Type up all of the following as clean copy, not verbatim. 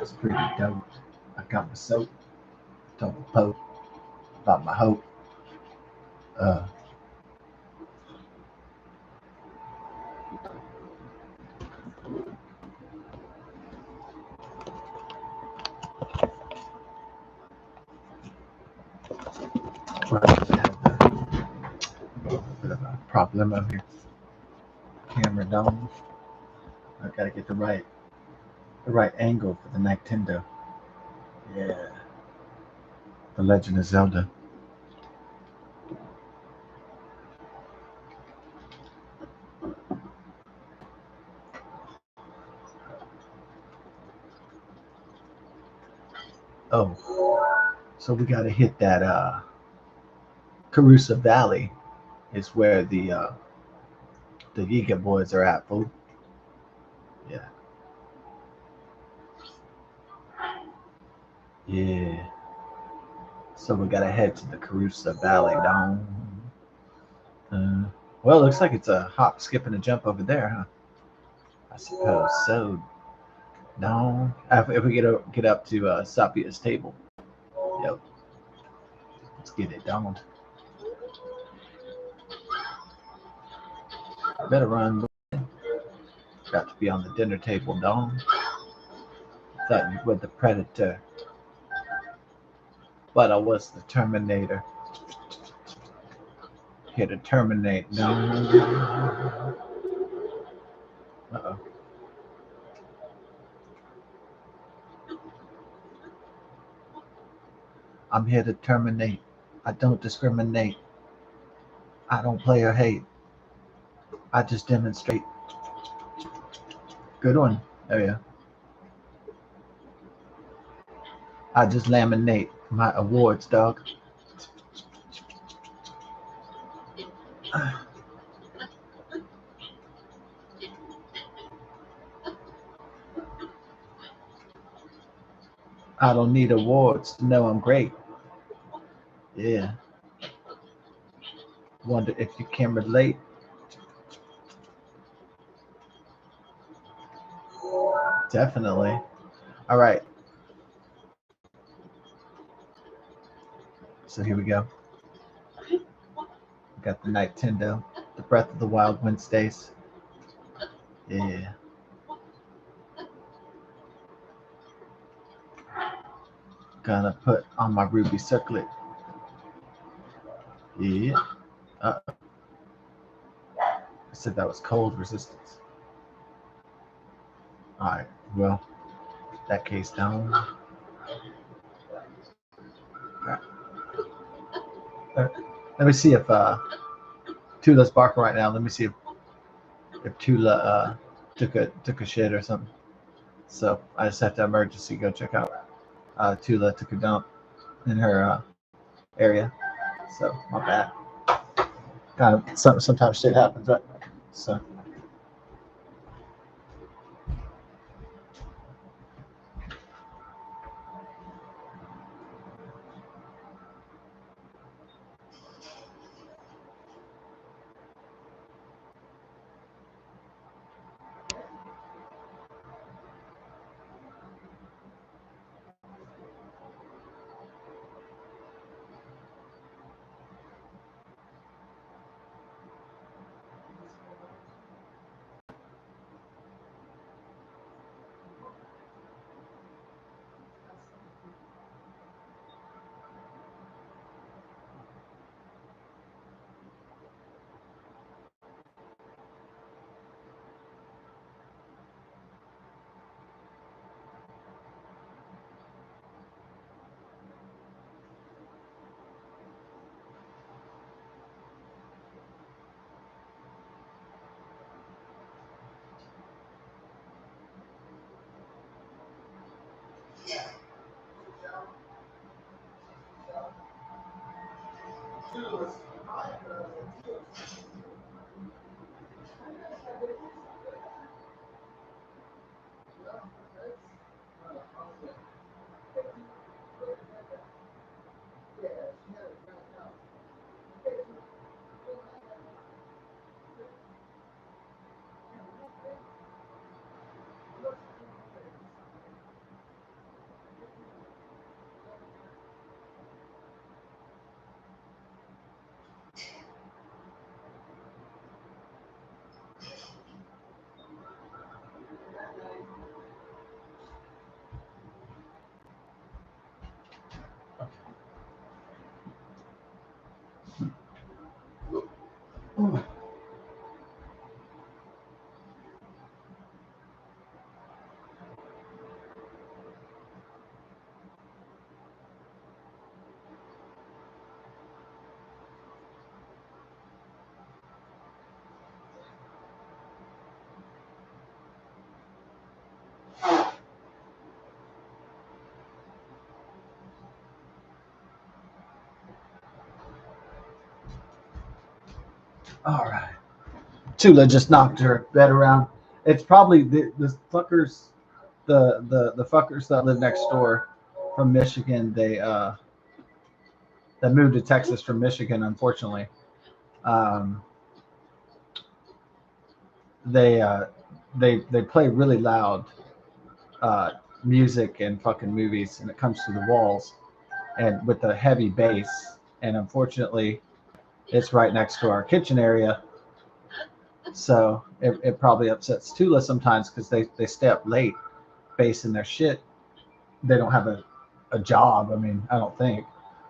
That's pretty dope. I got my soap, don't poke about my hope. Uh, well, I have a bit of a problem over here. Camera down. I gotta get the right angle for the Nightendo. Yeah, The Legend of Zelda. Oh, so we gotta hit that Carusa Valley is where the Giga Boys are at, fool. Yeah. Yeah. So we gotta head to the Carusa Valley down. Uh, well, it looks like it's a hop, skip, and a jump over there, huh? I suppose so. Down. If we get up to Sapia's table. Yep. Let's get it down. Better run. Got to be on the dinner table, down. Thought you were the predator, but I was the Terminator. Here to terminate. No. Uh-oh. I'm here to terminate. I don't discriminate. I don't play or hate. I just demonstrate. Good one. Oh yeah. I just laminate my awards, dog. I don't need awards to know I'm great. Yeah. Wonder if you can relate. Definitely. All right. So here we go. We got the Nightendo, the Breath of the Wild Wednesdays. Yeah. Gonna put on my ruby circlet. Yeah. Uh-oh. I said that was cold resistance. All right. Well, that case down. All right. Let me see if Tula's barking right now. Let me see if Tula took a shit or something. So I just have to emergency go check out. Tula took a dump in her area. So my bad. Sometimes shit happens, right? So All right. Tula just knocked her bed around. It's probably the fuckers, the fuckers that live next door from Michigan. They moved to Texas from Michigan. Unfortunately, um, they uh, they play really loud uh, music and fucking movies, and it comes to the walls and with a heavy bass. And unfortunately, it's right next to our kitchen area, so it probably upsets Tula sometimes because they stay up late basing their shit. They don't have a job. I mean, I don't think,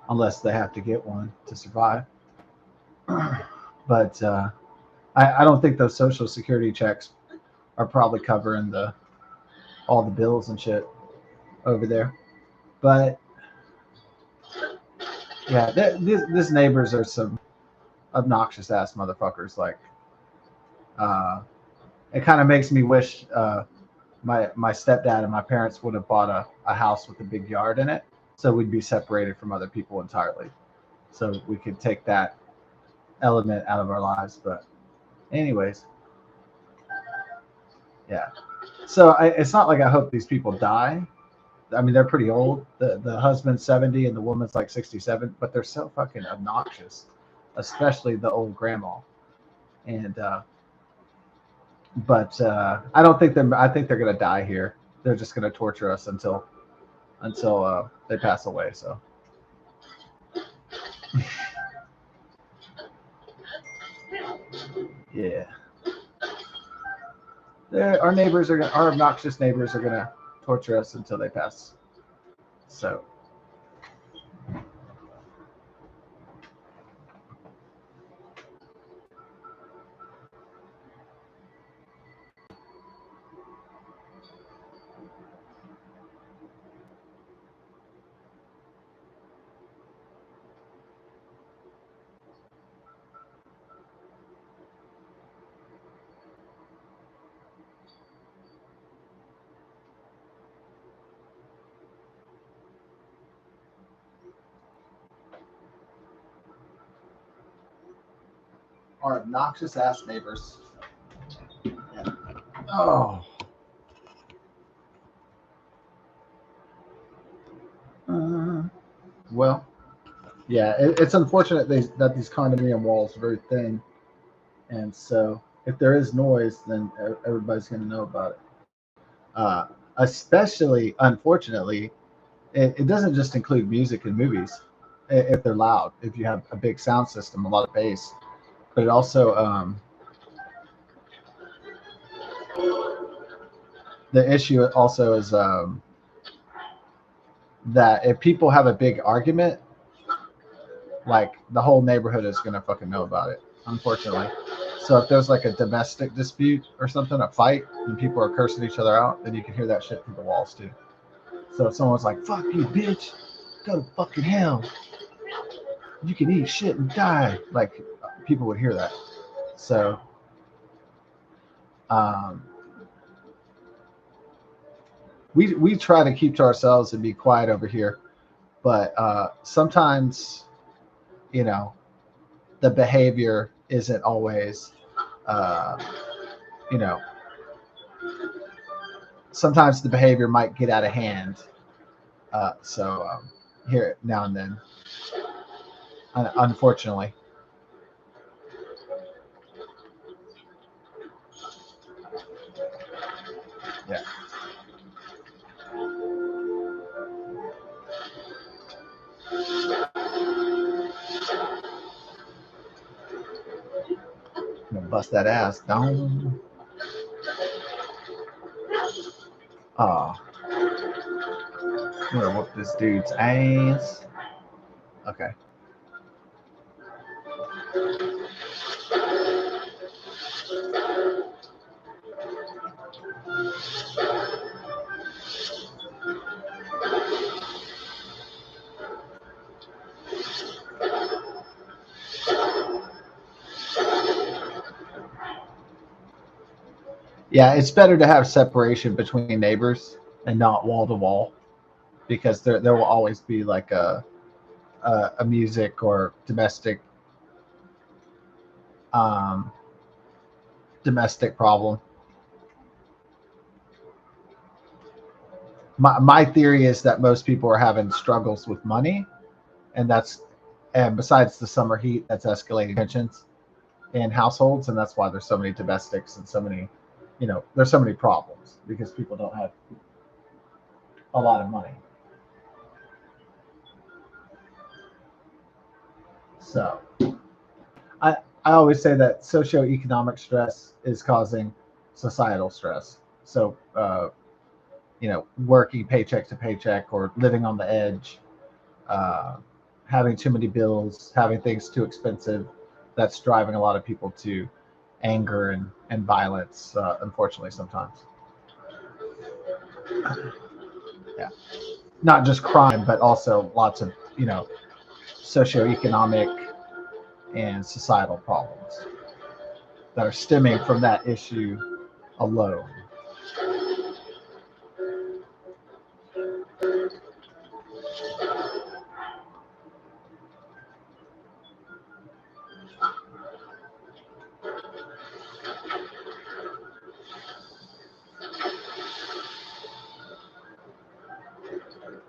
unless they have to get one to survive. But I don't think those social security checks are probably covering the all the bills and shit over there. But yeah, these neighbors are some obnoxious ass motherfuckers. Like, uh, it kind of makes me wish my stepdad and my parents would have bought a house with a big yard in it, so we'd be separated from other people entirely, so we could take that element out of our lives. But anyways, yeah. So it's not like I hope these people die. I mean, they're pretty old. The husband's 70 and the woman's like 67, but they're so fucking obnoxious, especially the old grandma. And but I don't think them. I think they're gonna die here. They're just gonna torture us until they pass away. So yeah, our neighbors are gonna, our obnoxious neighbors are gonna torture us until they pass. So our obnoxious ass neighbors. Yeah. Oh. Uh, well, yeah, it's unfortunate that these condominium walls are very thin, and so if there is noise, then everybody's going to know about it. Especially, unfortunately, it doesn't just include music and movies. If they're loud, if you have a big sound system, a lot of bass, but it also the issue also is that if people have a big argument, like the whole neighborhood is gonna fucking know about it, unfortunately. So if there's like a domestic dispute or something, a fight, and people are cursing each other out, then you can hear that shit through the walls too. So if someone's like, "Fuck you, bitch, go to fucking hell, you can eat shit and die," like people would hear that. So um, we try to keep to ourselves and be quiet over here, but sometimes, you know, the behavior isn't always, uh, you know, sometimes the behavior might get out of hand. So here now and then, unfortunately. Yeah. I'm gonna bust that ass down. Oh, I'm gonna whoop this dude's ass. Okay. Yeah, it's better to have separation between neighbors and not wall to wall, because there will always be like a music or domestic domestic problem. My theory is that most people are having struggles with money, and besides the summer heat, that's escalating tensions in households, and that's why there's so many domestics and so many, there's so many problems because people don't have a lot of money. So I always say that socioeconomic stress is causing societal stress. So working paycheck to paycheck or living on the edge, uh, having too many bills, having things too expensive, that's driving a lot of people to anger and violence, unfortunately, sometimes. Yeah. Not just crime, but also lots of, socioeconomic and societal problems that are stemming from that issue alone.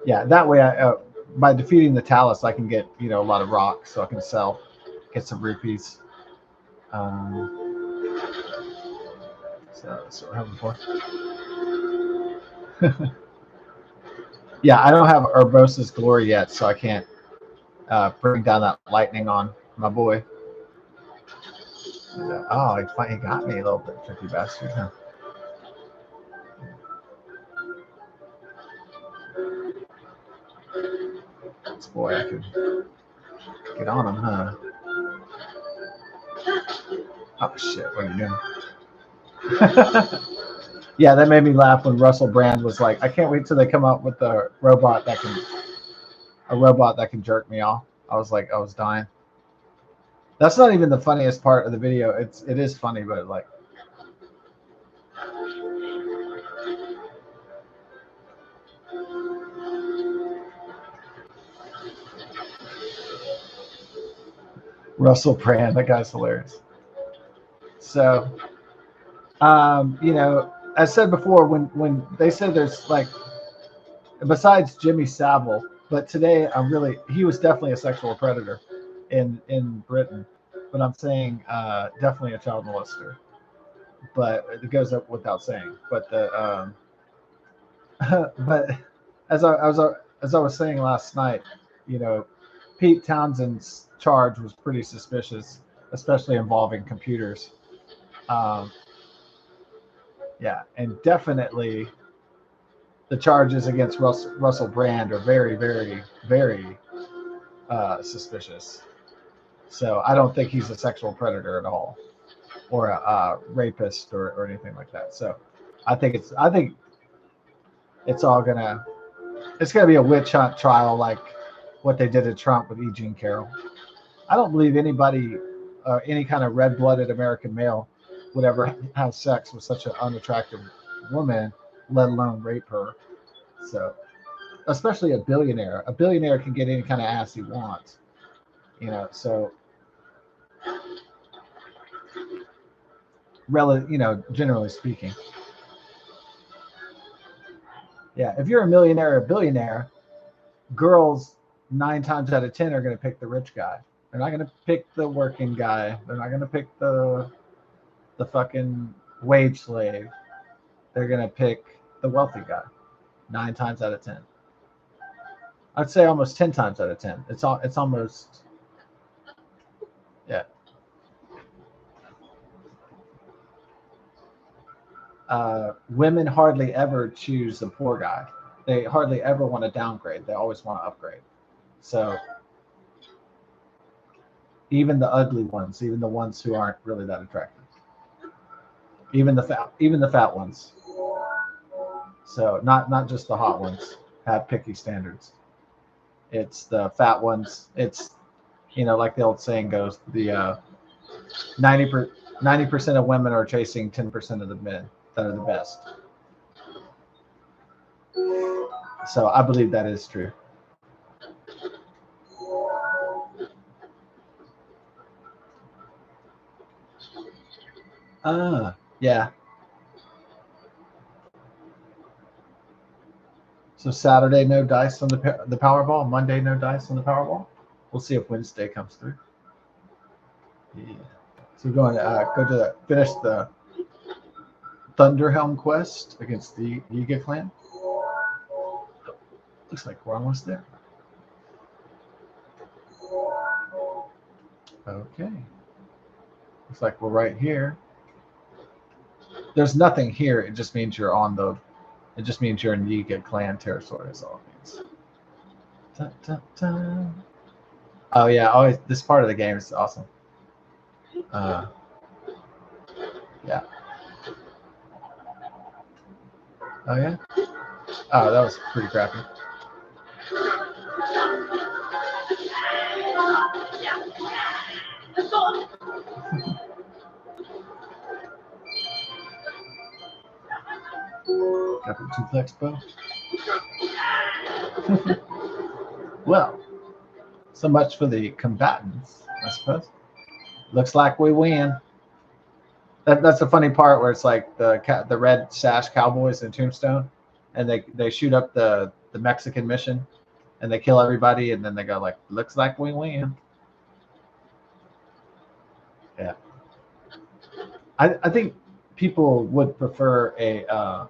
Yeah, that way, by defeating the Talus, I can get a lot of rocks, so I can get some rupees. So that's what we're having for. Yeah, I don't have Urbosa's glory yet, so I can't bring down that lightning on my boy. Oh, he got me a little bit, tricky bastard. Huh? This boy, I can get on him, huh? Oh shit! What are you doing? Yeah, that made me laugh when Russell Brand was like, "I can't wait till they come up with a robot that can jerk me off." I was dying. That's not even the funniest part of the video. It is funny, but like, Russell Brand, that guy's hilarious. So, as said before, when they said there's like, besides Jimmy Savile, but today he was definitely a sexual predator in Britain, but I'm saying definitely a child molester. But it goes up without saying. But but as I was saying last night, you know, Pete Townsend's charge was pretty suspicious, especially involving computers. Um, yeah, and definitely the charges against Russell Brand are very, very, very suspicious. So I don't think he's a sexual predator at all, or a rapist or anything like that. So I think it's gonna be a witch hunt trial like what they did to Trump with E. Jean Carroll. I don't believe anybody, any kind of red-blooded American male, would ever have sex with such an unattractive woman, let alone rape her. So, especially a billionaire. A billionaire can get any kind of ass he wants, So, generally speaking, yeah. If you're a millionaire or a billionaire, girls 9 times out of 10 are going to pick the rich guy. They're not going to pick the working guy. They're not going to pick the fucking wage slave. They're going to pick the wealthy guy 9 times out of 10. I'd say almost 10 times out of 10. It's almost, yeah. Women hardly ever choose the poor guy. They hardly ever want to downgrade. They always want to upgrade. So even the ugly ones, even the ones who aren't really that attractive, even the fat ones. So not just the hot ones have picky standards. It's the fat ones. It's like the old saying goes, the 90% of women are chasing 10% of the men that are the best. So I believe that is true. Yeah. So Saturday, no dice on the Powerball. Monday, no dice on the Powerball. We'll see if Wednesday comes through. Yeah. So we're going to finish the Thunderhelm quest against the Yiga clan. Looks like we're almost there. Okay. Looks like we're right here. There's nothing here. It just means you're on the. It just means you're in Yiga clan territory. Is all it means. Dun, dun, dun. Oh yeah. Oh, this part of the game is awesome. Yeah. Oh yeah. Oh, that was pretty crappy. Got the two-flex bow. Well, so much for the combatants, I suppose. Looks like we win. That's the funny part where it's like the red sash cowboys in Tombstone, and they shoot up the Mexican mission, and they kill everybody, and then they go like, "Looks like we win." Yeah, I think people would prefer a.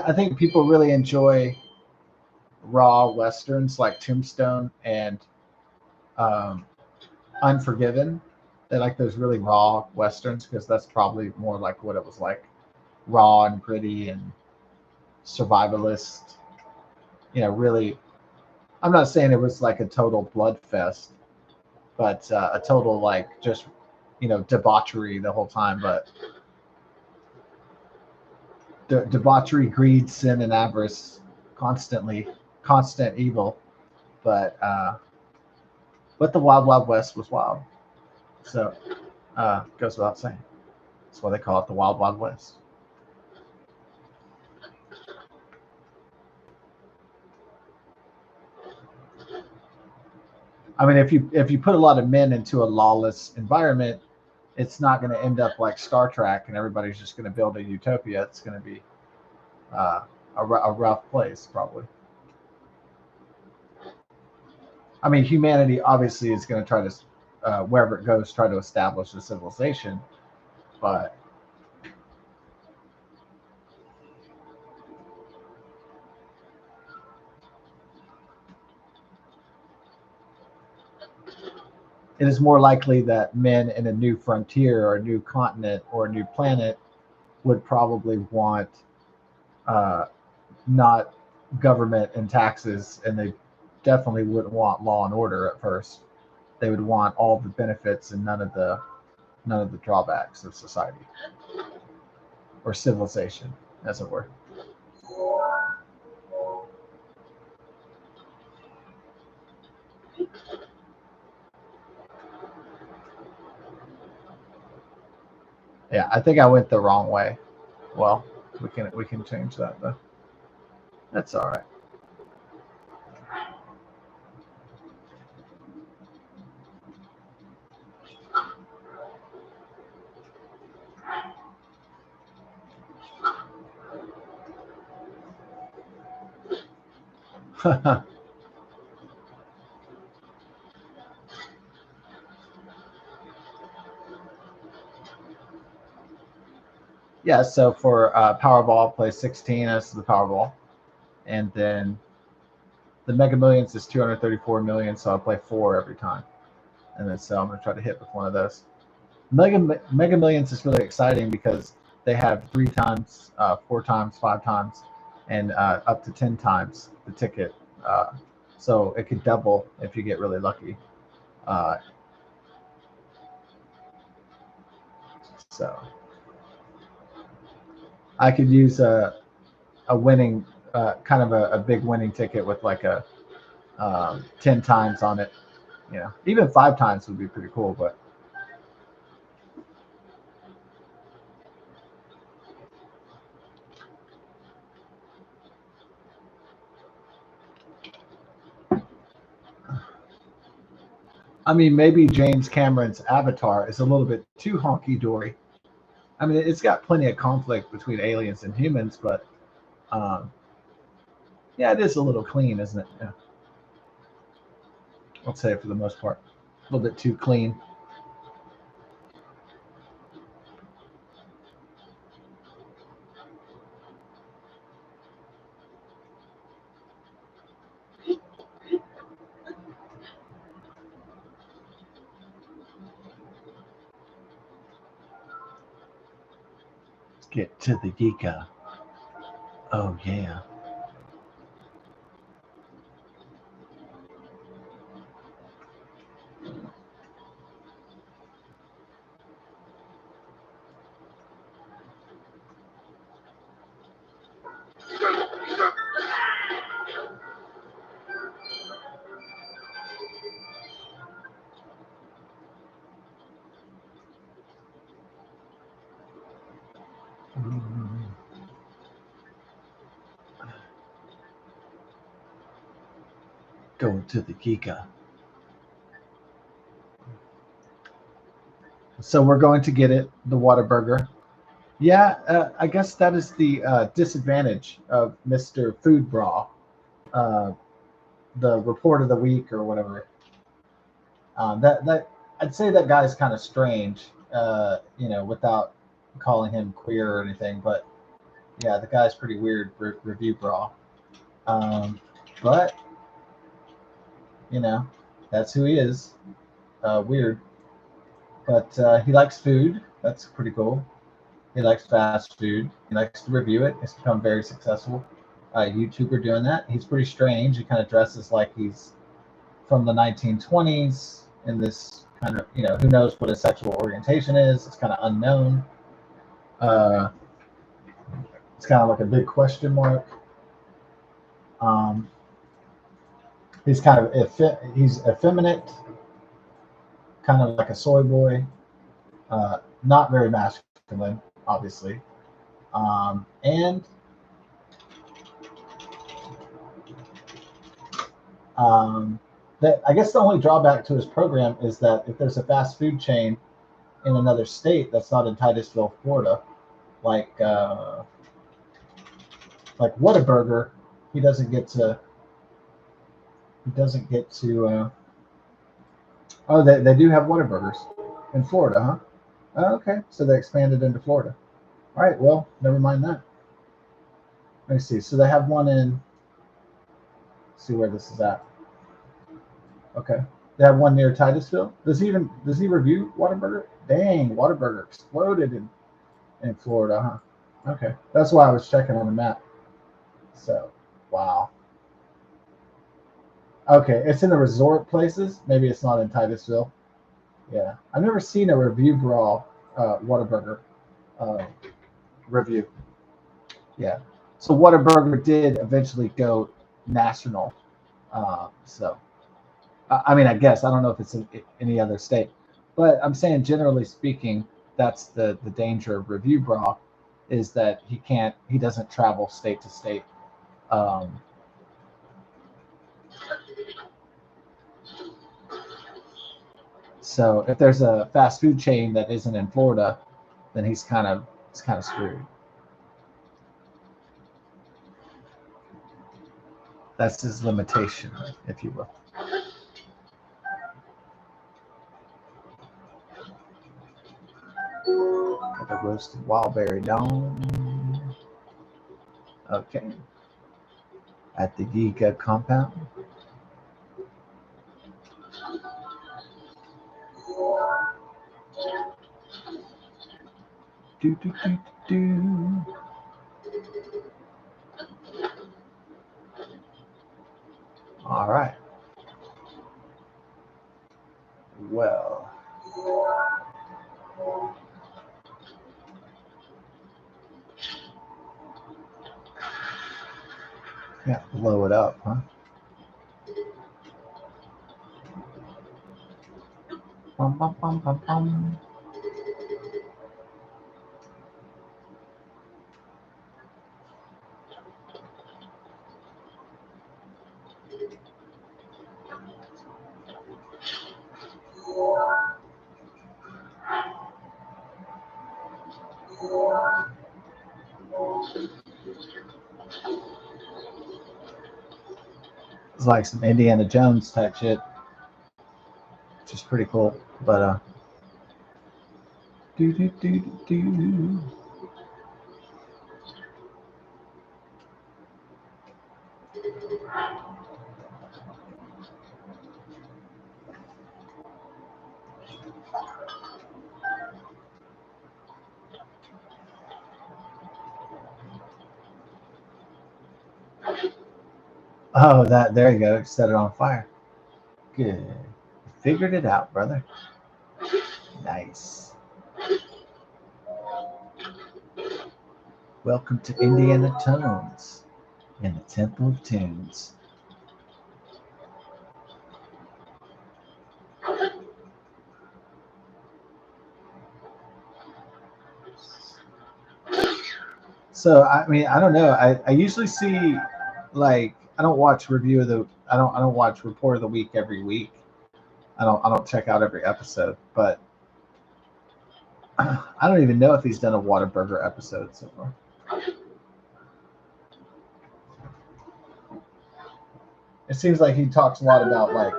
I think people really enjoy raw westerns like Tombstone and um, Unforgiven. They like those really raw westerns because that's probably more like what it was like, raw and gritty and survivalist. Really. I'm not saying it was like a total blood fest, but a total like just debauchery the whole time. But debauchery, greed, sin, and avarice, constant evil. But the Wild Wild West was wild. So goes without saying. That's why they call it the Wild Wild West. I mean, if you put a lot of men into a lawless environment, it's not going to end up like Star Trek, and everybody's just going to build a utopia. It's going to be a rough place, probably. I mean, humanity obviously is going to try to, wherever it goes, try to establish a civilization, but it is more likely that men in a new frontier or a new continent or a new planet would probably want uh, not government and taxes, and they definitely wouldn't want law and order at first. They would want all the benefits and none of the drawbacks of society or civilization, as it were. Yeah, I think I went the wrong way. Well, we can change that though. That's all right. Yeah, so for Powerball, play 16 as the Powerball, and then the Mega Millions is 234 million, so I'll play 4 every time, and then so I'm gonna try to hit with one of those. Mega Millions is really exciting because they have 3 times, 4 times, 5 times, and up to 10 times the ticket. So it could double if you get really lucky. Uh, so I could use a winning, kind of a big winning ticket with like a 10 times on it, You know, even 5 times would be pretty cool. But I mean, maybe James Cameron's Avatar is a little bit too honky dory. I mean, it's got plenty of conflict between aliens and humans, but um, yeah, it is a little clean, isn't it? Yeah, I'll say for the most part, a little bit too clean. Let's get to the Yika. Oh yeah. Going to the Giga. So we're going to get it, the Whataburger. Yeah, I guess that is the disadvantage of Mr. Food Bra, uh, the report of the week or whatever. That I'd say that guy's kind of strange, you know, without calling him queer or anything. But yeah, the guy's pretty weird. Review Bra, um, but you know, that's who he is. Weird, but he likes food. That's pretty cool. He likes fast food. He likes to review it. He's become very successful YouTuber doing that. He's pretty strange. He kind of dresses like he's from the 1920s in this kind of, you know, who knows what his sexual orientation is. It's kind of unknown. Uh, it's kind of like a big question mark. Um, he's kind of he's effeminate, kind of like a soy boy. Not very masculine, obviously. And that I guess the only drawback to his program is that if there's a fast food chain in another state that's not in Titusville, Florida, like like Whataburger, he doesn't get to. He doesn't get to. Oh, they do have Whataburgers in Florida, huh? Oh, okay, so they expanded into Florida. All right, well, never mind that. Let me see. So they have one in. Let's see where this is at. Okay, they have one near Titusville. Does he review Whataburger? Dang, Whataburger exploded in Florida, huh? Okay, that's why I was checking on the map. So, wow. Okay, it's in the resort places. Maybe it's not in Titusville. Yeah, I've never seen a review brawl Whataburger uh, review. Yeah, so Whataburger did eventually go national. So, I mean, I guess I don't know if it's in any other state, but I'm saying generally speaking, that's the danger of review brawl, is that he doesn't travel state to state. Um, So if there's a fast food chain that isn't in Florida, then he's kind of screwed. That's his limitation, if you will. Got the roasted wild berry dome. Okay. At the Giga compound. Do do do do. All right. Well, yeah, blow it up, huh? Bum, bum, bum, bum, bum. It's like some Indiana Jones type shit, which is pretty cool. But do do do do do. Oh, that there you go. Set it on fire. Good. Figured it out, brother. Nice. Welcome to Indiana Tones and the Temple of Tunes. So I mean, I don't know. I usually see like I don't watch review of the I don't watch report of the week every week. I don't check out every episode, but I don't even know if he's done a Whataburger episode so far. It seems like he talks a lot about like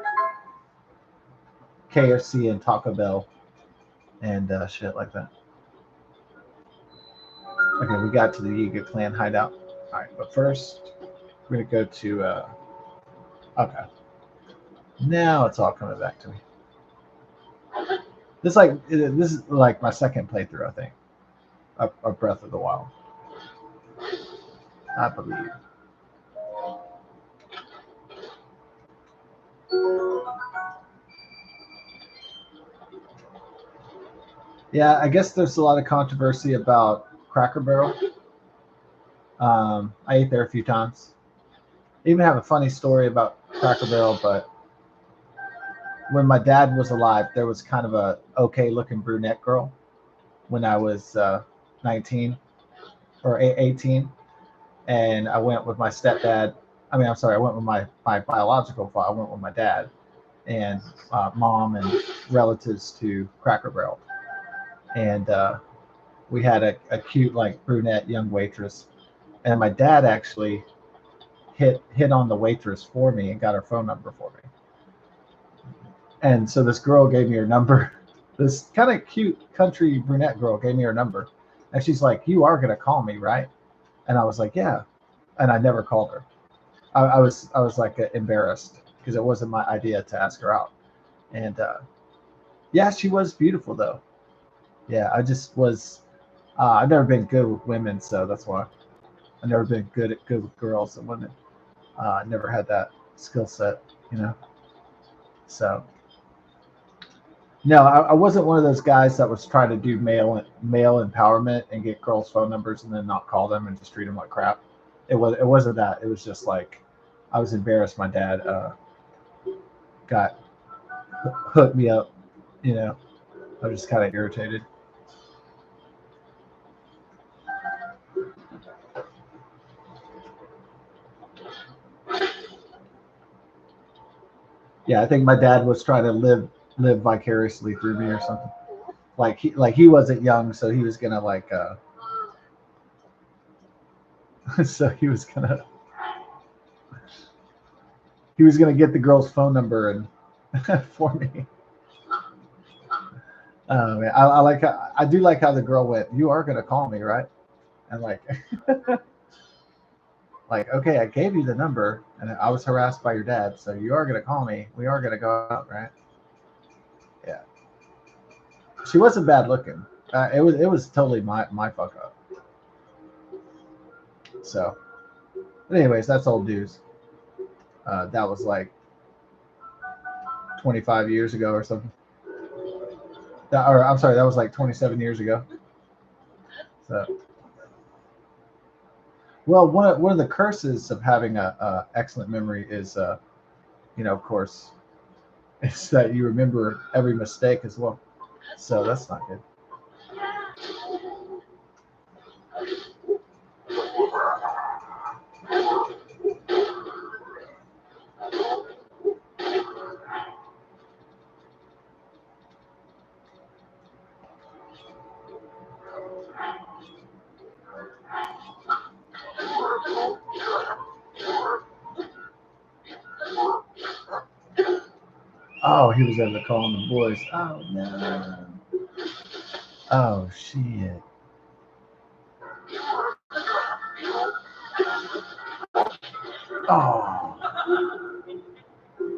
KFC and Taco Bell and shit like that. Okay, we got to the Yiga Clan hideout. All right, but first we're gonna go to. Okay, now it's all coming back to me. This is like my second playthrough, I think, of Breath of the Wild. I believe. Yeah, I guess there's a lot of controversy about Cracker Barrel. I ate there a few times. I even have a funny story about Cracker Barrel, but when my dad was alive, there was kind of a okay looking brunette girl when I was 19 or 18, and I went with my stepdad. I mean, I'm sorry, I went with my biological father. I went with my dad and mom and relatives to Cracker Barrel, and we had a cute like brunette young waitress, and my dad actually hit on the waitress for me and got her phone number for me. And so this girl gave me her number. This kind of cute country brunette girl gave me her number, and she's like, "You are gonna call me, right?" And I was like, "Yeah," and I never called her. I was like embarrassed because it wasn't my idea to ask her out. And yeah, she was beautiful though. Yeah, I just was. I've never been good with women, so that's why I've never been good with girls and women. I never had that skill set, you know. So no, I wasn't one of those guys that was trying to do male empowerment and get girls' phone numbers and then not call them and just treat them like crap. It wasn't that. It was just like I was embarrassed. My dad got hooked me up. You know, I was just kind of irritated. Yeah, I think my dad was trying to live vicariously through me or something. Like he wasn't young, so he was gonna like so he was gonna get the girl's phone number and for me. Man, I like how, I do like how the girl went. You are gonna call me, right? And like like okay, I gave you the number, and I was harassed by your dad, so you are gonna call me. We are gonna go out, right? Yeah. She wasn't bad looking. It was totally my fuck up. So, but anyways, that's old news. That was like 25 years ago or something. Or I'm sorry, that was like 27 years ago. So, well, one of the curses of having a excellent memory is, you know, of course, It's that you remember every mistake as well. So that's not good. Oh, he was able to call the boys. Oh no. Oh shit. Oh.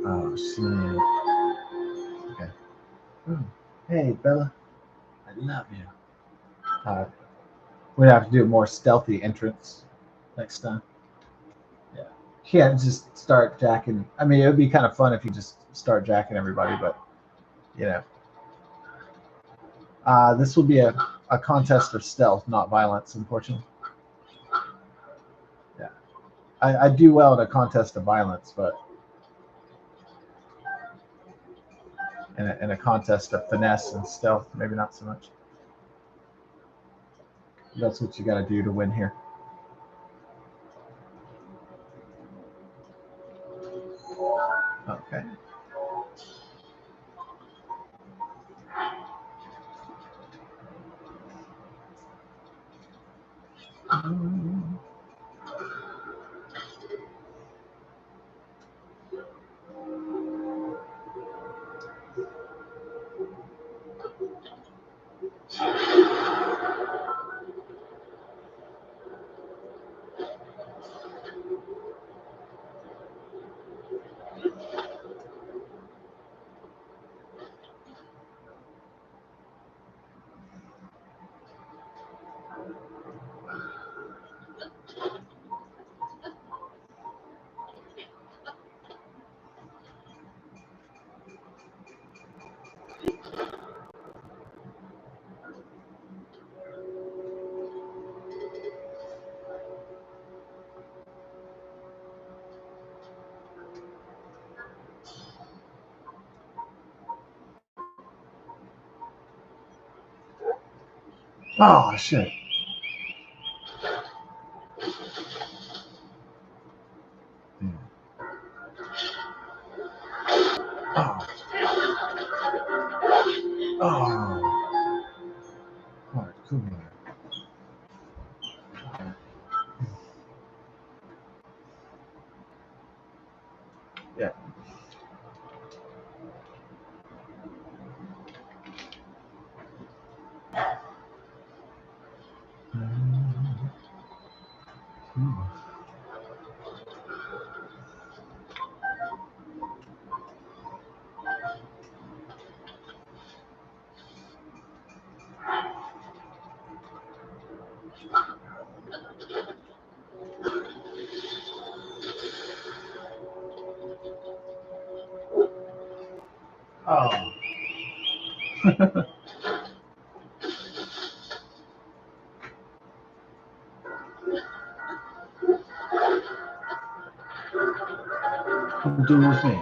Oh shit. Okay. Hmm. Hey Bella, I love you. Uh, we'd have to do a more stealthy entrance next time. Yeah. Can't just start jacking. I mean, it would be kind of fun if you just start jacking everybody, but you know, this will be a contest for stealth, not violence, unfortunately. Yeah. I do well in a contest of violence, but in a contest of finesse and stealth, maybe not so much. That's what you got to do to win here. Okay. Oh shit. Yeah. Oh. Oh. All right, cool. Yeah. Oh. Come do with me.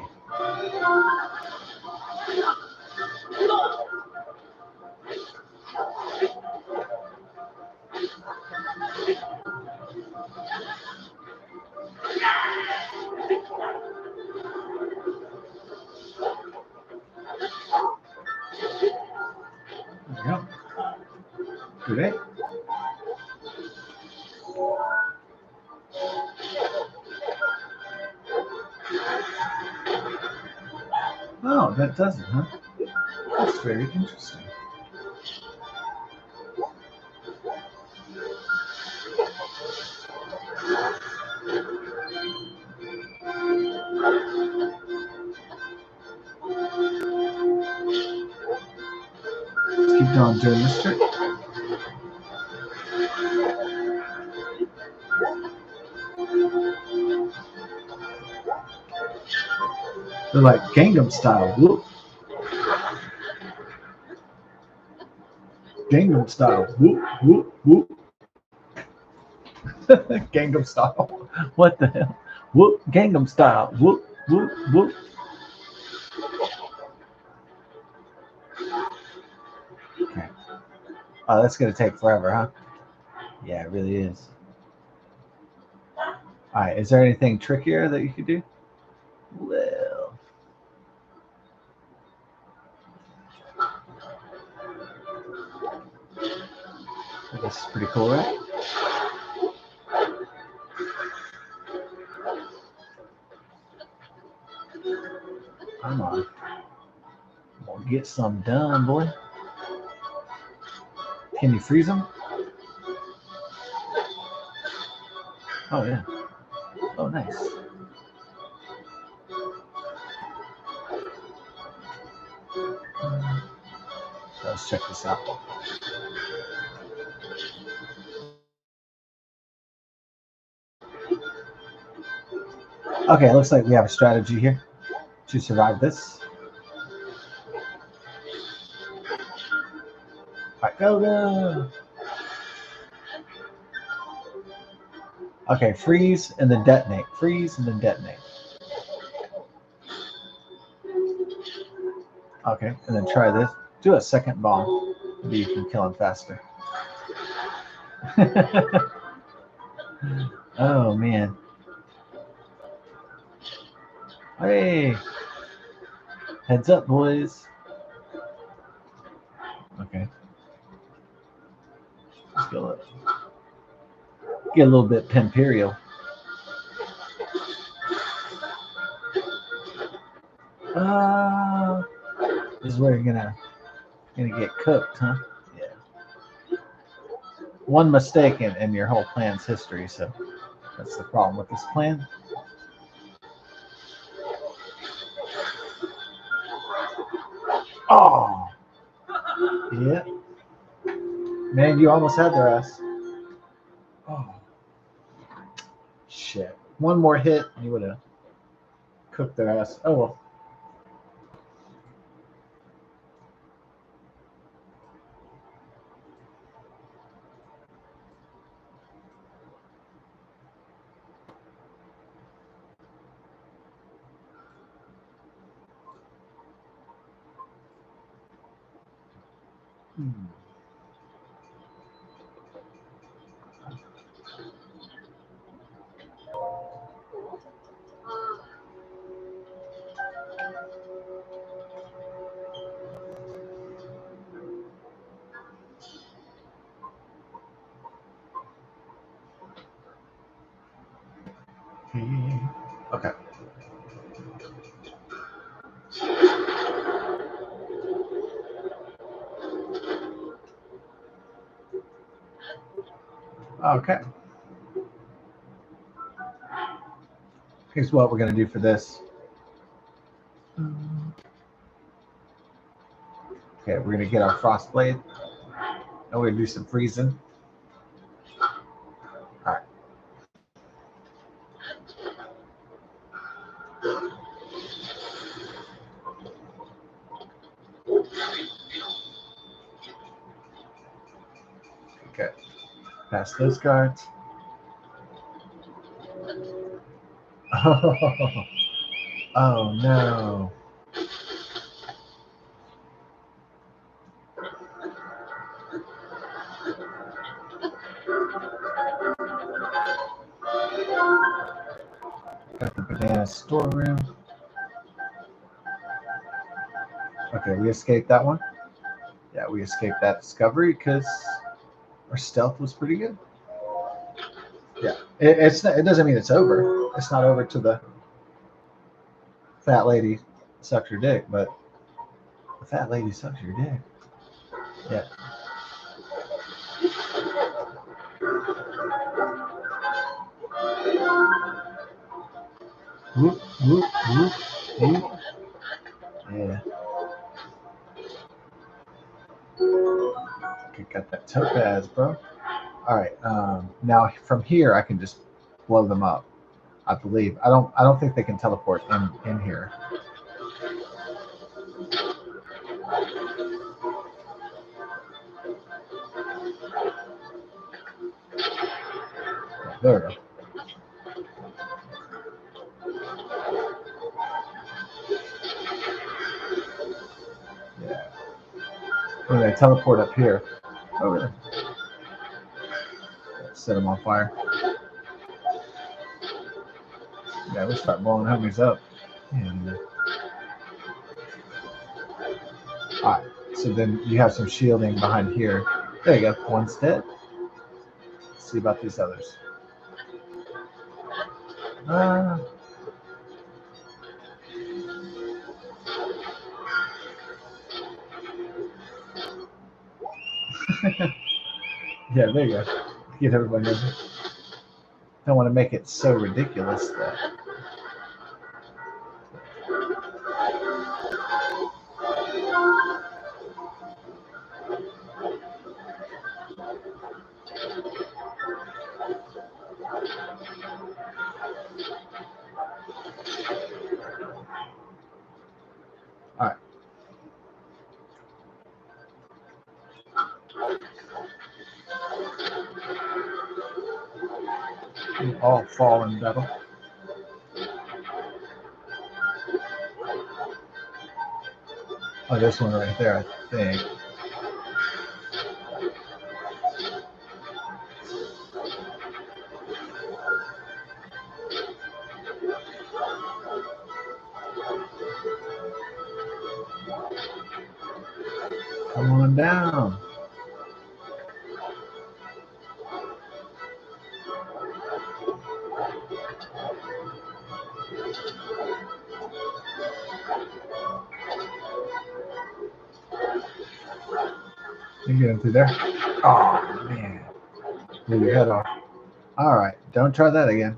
Yep. Do they? Oh, that doesn't, huh? That's very interesting. Let's keep on doing this trick. They're like Gangnam style. Whoop. Gangnam style. Whoop, whoop, whoop. Gangnam style. What the hell? Whoop, Gangnam style. Whoop, whoop, whoop. Oh, that's gonna take forever, huh? Yeah, it really is. All right, is there anything trickier that you could do? Well, this is pretty cool, right? Come on. We'll get some done, boy. Can you freeze them? Oh, yeah. Oh, nice. Let's check this out. Okay, it looks like we have a strategy here to survive this. All right, go, go. Okay, freeze and then detonate. Freeze and then detonate. Okay, and then try this. Do a second bomb. Maybe you can kill him faster. Oh, man. Hey, heads up, boys. Okay, let's go. Get a little bit Pimperial. Uh, this is where you're gonna get cooked, huh? Yeah. One mistake in your whole plan's history, so that's the problem with this plan. Oh, yeah. Man, you almost had their ass. Oh, shit. One more hit, and you would have cooked their ass. Oh, well. Hmm. Okay. Okay. Here's what we're gonna do for this. Okay, we're gonna get our frost blade, and we're gonna do some freezing. All right. Okay. Pass those guards. Oh, oh no. Got the banana storeroom. Okay, we escaped that one. Yeah, we escaped that discovery because our stealth was pretty good. Yeah, it doesn't mean it's over. It's not over to the fat lady sucks your dick, but the fat lady sucks your dick. Yeah. Whoop, whoop, whoop, whoop. Yeah. Okay, got that topaz, bro. All right. Now from here, I can just blow them up. I believe. I don't think they can teleport in here. Yeah, there we go. Yeah. We're gonna teleport up here. Oh, really? Set them on fire. Yeah, we'll start blowing homies up. And, all right. So then you have some shielding behind here. There you go. One's dead. Let's see about these others. Yeah, there you go. Get everybody over. Don't want to make it so ridiculous that. All right. We all fall in battle. Oh, this one right there, I think. Come on down. You getting through there? Oh, man. Blew your head off. All right. Don't try that again.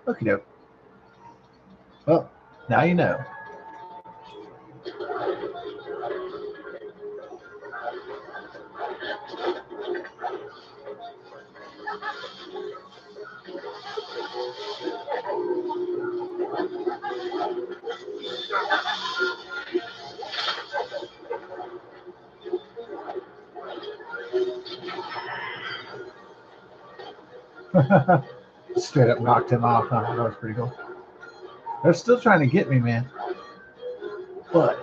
Okie doke. Well, now you know. Straight up knocked him off. Huh? That was pretty cool. They're still trying to get me, man. But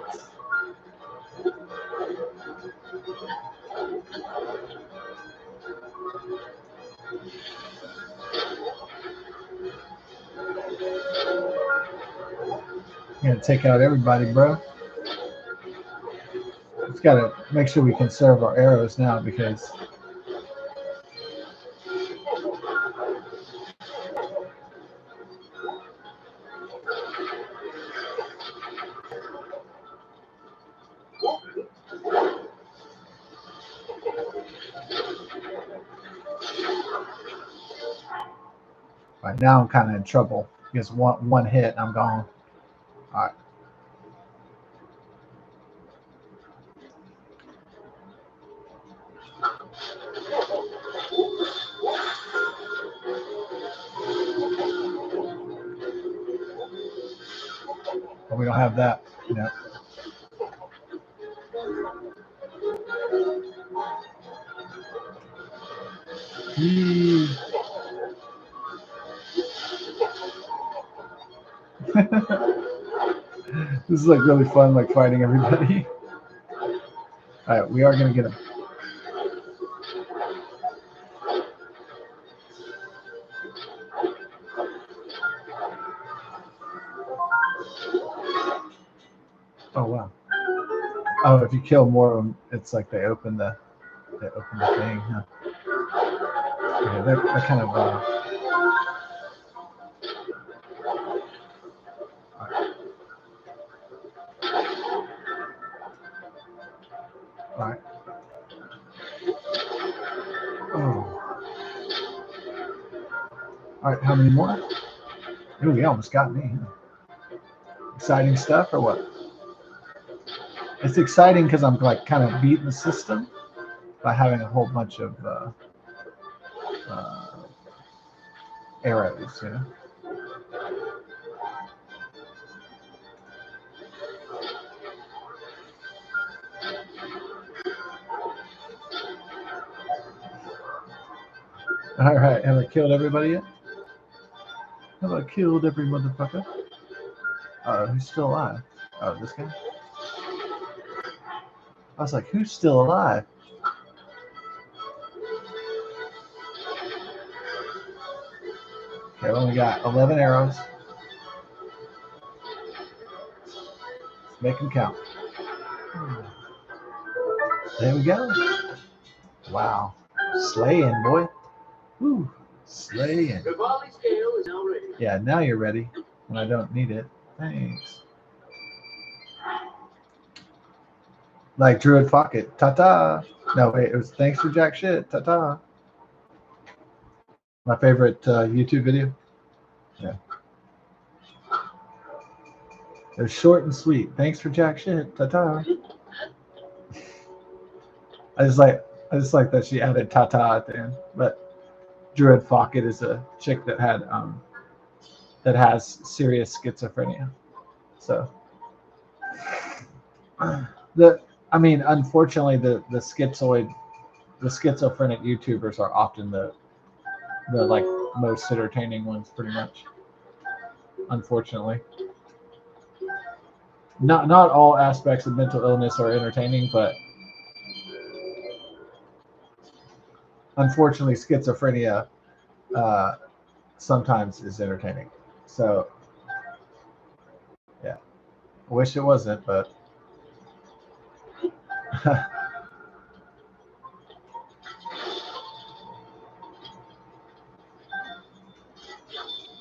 I'm gonna take out everybody, bro. Just gotta make sure we conserve our arrows now because right now I'm kind of in trouble because one hit and I'm gone. All right. But we don't have that. No. This is like really fun, like fighting everybody. All right, we are gonna get him. Oh wow. Oh, if you kill more of them, it's like they open the thing. Huh? Yeah, they're kind of. All right. Oh. All right. How many more? Ooh, he almost got me. Exciting stuff or what? It's exciting because I'm like kind of beating the system by having a whole bunch of arrows, you know. All right, have I killed everybody yet? Have I killed every motherfucker? Who's still alive? Oh, this guy? I was like, who's still alive? Okay, we only got 11 arrows. Let's make them count. There we go. Wow. Slaying, boy. Woo. Slaying. The volley scale is now ready. Yeah, now you're ready when I don't need it. Thanks. Like Druid Pocket. Ta-ta. No, wait, it was thanks for jack shit. Ta-ta. My favorite YouTube video. Yeah. It was short and sweet. Thanks for jack shit. Ta-ta. I just like that she added ta-ta at the end. But Druid Pocket is a chick that has serious schizophrenia. So unfortunately the schizophrenic YouTubers are often the like most entertaining ones, pretty much. Unfortunately. Not all aspects of mental illness are entertaining, but unfortunately schizophrenia sometimes is entertaining. So yeah. I wish it wasn't, but all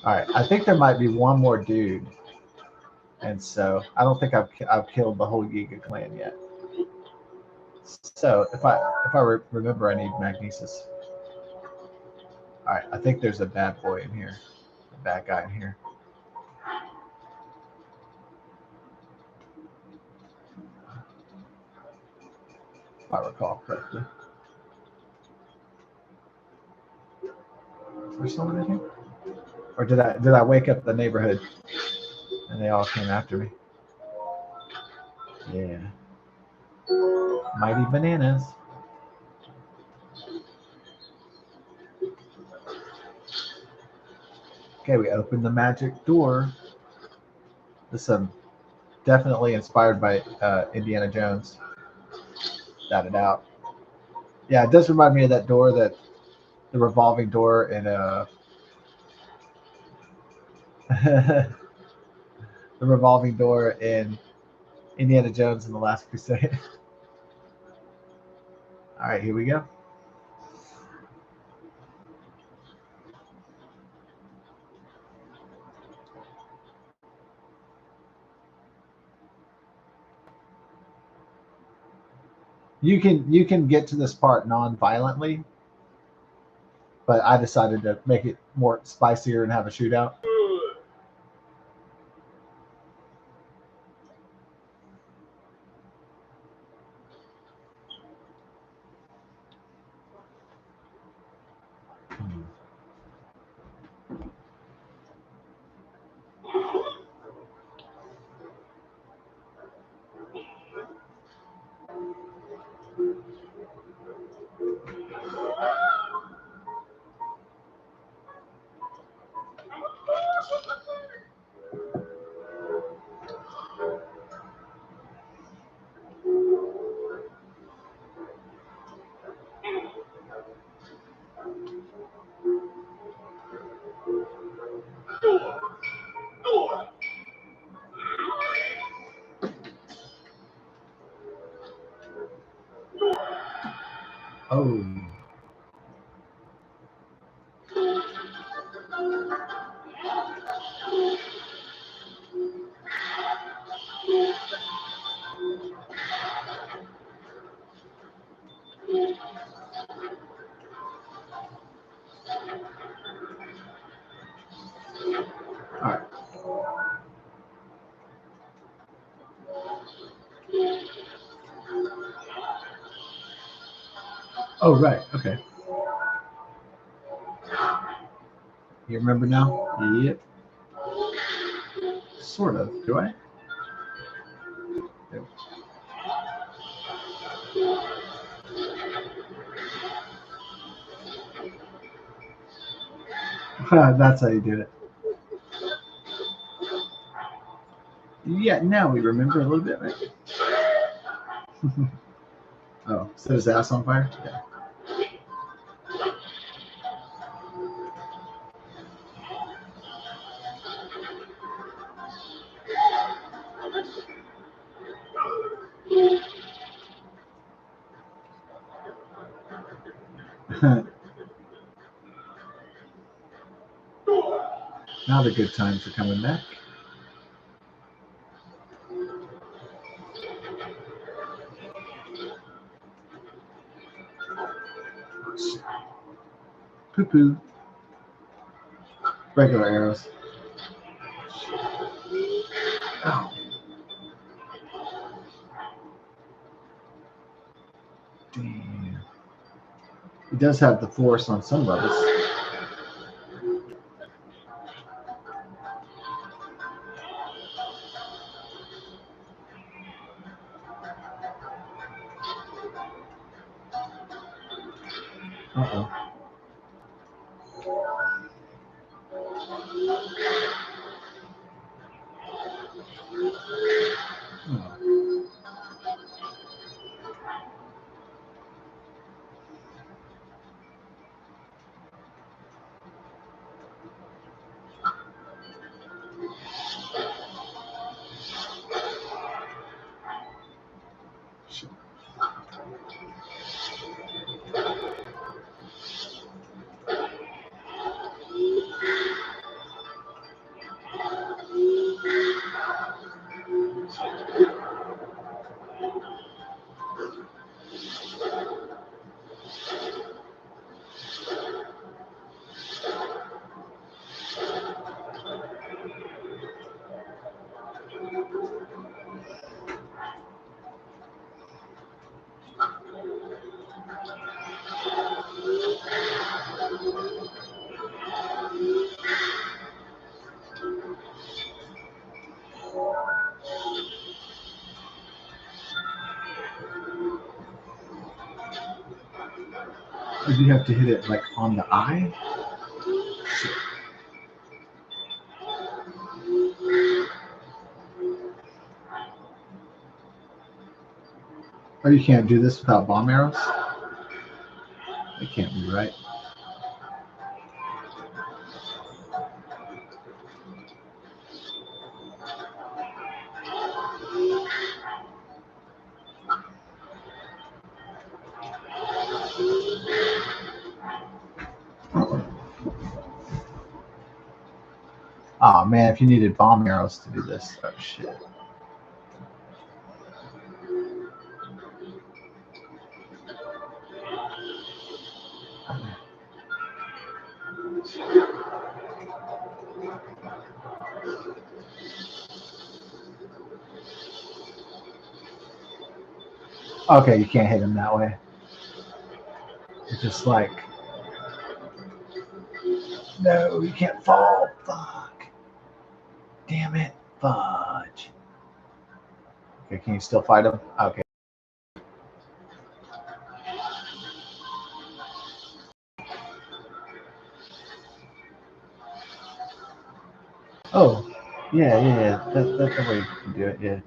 right, I think there might be one more dude, and so I don't think I've killed the whole Giga clan yet. So if I remember, I need magnesis. All right, I think there's a bad boy in here, a bad guy in here. If I recall correctly. Is there someone in here? Or did I wake up the neighborhood and they all came after me? Yeah. Mighty bananas. Okay, we opened the magic door. This is definitely inspired by Indiana Jones. Without a doubt. Yeah, it does remind me of that door, the revolving door in the revolving door in Indiana Jones and the Last Crusade. All right, here we go. You can get to this part non-violently, but I decided to make it more spicier and have a shootout. Oh. All right. Oh, right. Okay. You remember now? Yep. Sort of. Do I? That's how you do it. Yeah, now we remember a little bit, right? Oh, set his ass on fire? Yeah. Now the good times are coming back. Poo poo. Regular arrows. Oh. Damn. He does have the force on some levels. Uh-oh. Oh. Shit. Or do you have to hit it like on the eye? Shit. Or you can't do this without bomb arrows? That can't be right. Oh man, if you needed bomb arrows to do this, oh shit. Okay, you can't hit him that way. It's just like, no, you can't fall. Fuck. Damn it. Fudge. Okay, can you still fight him? Okay. Oh, yeah. That's the way you can do it, yeah.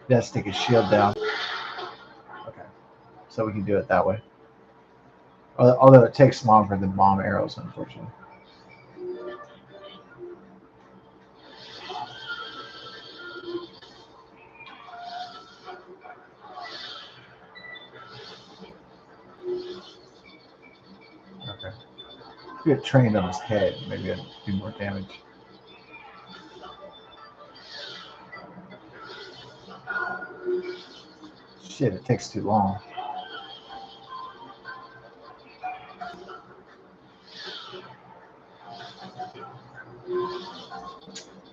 You have to take his shield down. Okay. So we can do it that way. Although it takes longer than bomb arrows, unfortunately. Okay. If you get trained on his head, maybe it'd do more damage. Shit, it takes too long.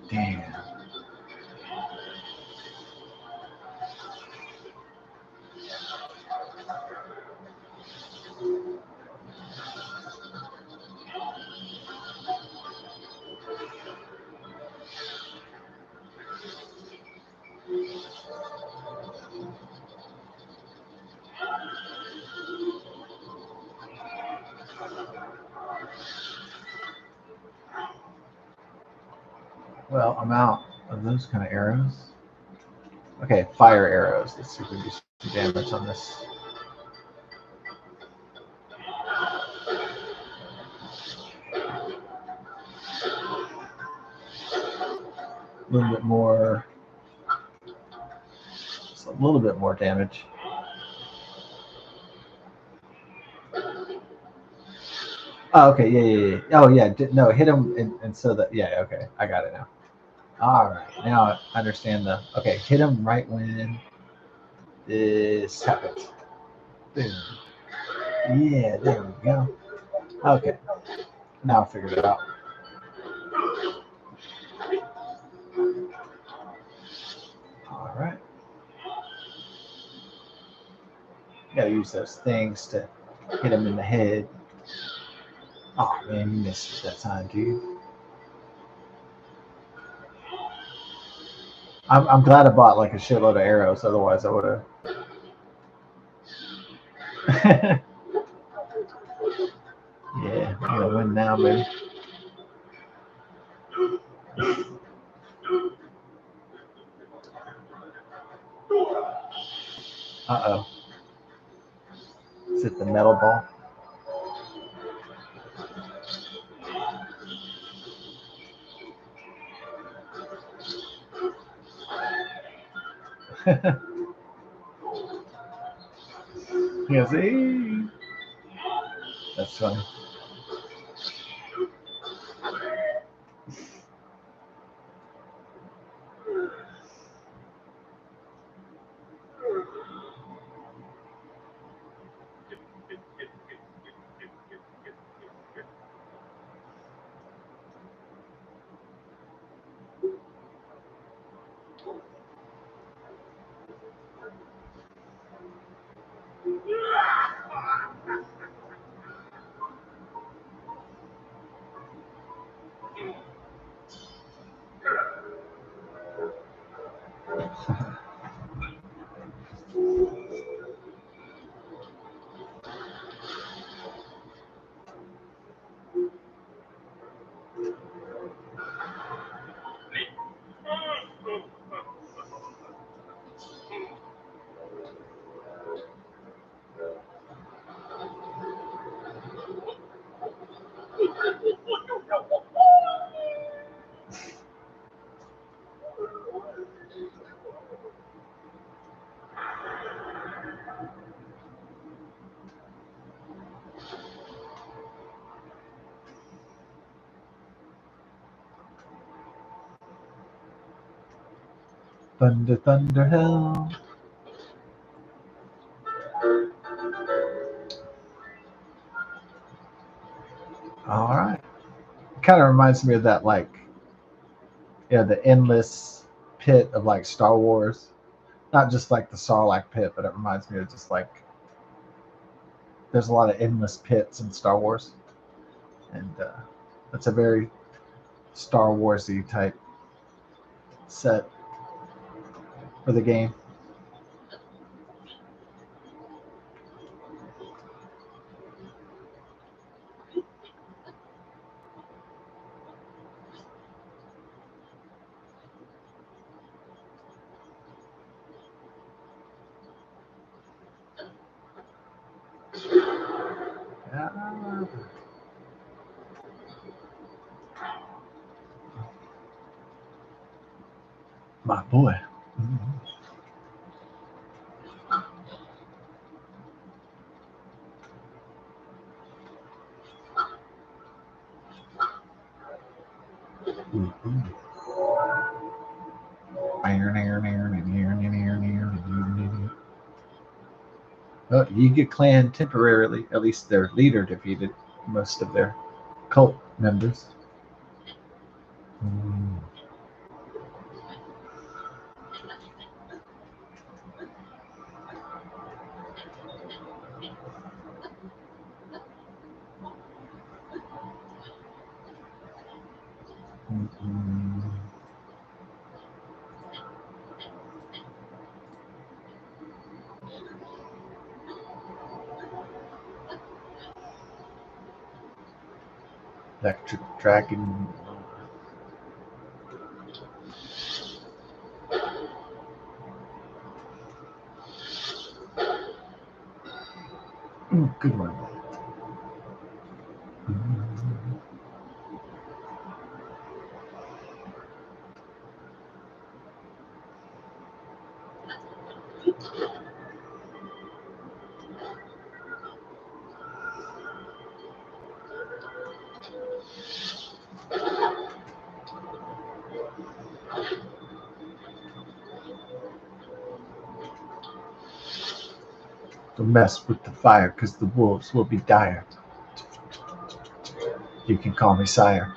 Damn. Well, I'm out of those kind of arrows. Okay, fire arrows. Let's see if we can do some damage on this. A little bit more. Just a little bit more damage. Oh, okay, yeah. Oh, yeah. No, hit him, and so that, yeah, okay, I got it now. All right, now I understand the. Okay, hit him right when this happens. Boom. Yeah, there we go. Okay, now I figured it out. All right, gotta use those things to hit him in the head. Oh man, you missed it that time, dude. I'm glad I bought like a shitload of arrows. Otherwise, I would have. Yeah, I'm gonna win now, baby. Uh oh. Is it the metal ball? He goes, hey. That's funny. Thunder, thunder, hell. All right. It kind of reminds me of that, like, yeah, the endless pit of like Star Wars. Not just like the Sarlacc pit, but it reminds me of just like there's a lot of endless pits in Star Wars, and it's a very Star Warsy type set for the game. Ah, my boy. Well, Yiga clan temporarily, at least their leader, defeated most of their cult members. Electric Dragon. Good one. Don't mess with the fire, 'cause the wolves will be dire. You can call me sire.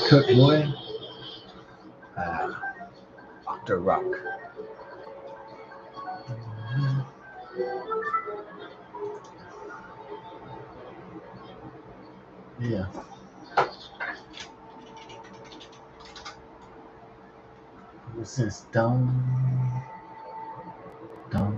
Cook boy. Dr. Rock. Yeah. This is dumb. Dumb.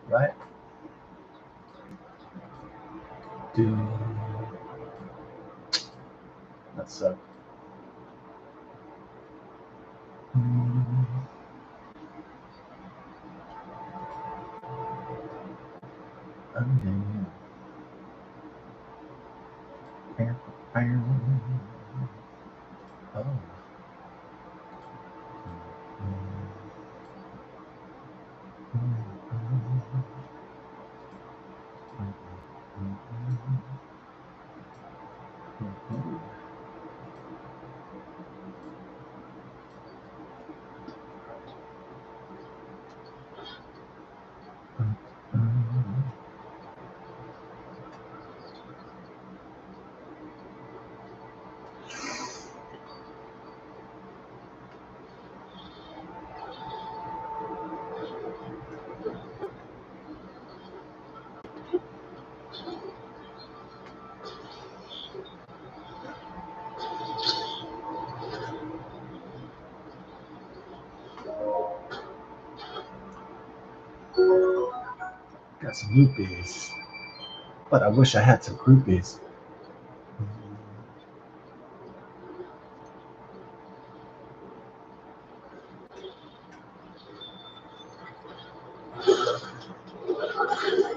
Right? That sucks. Oh. Got some rupees. But I wish I had some groupies.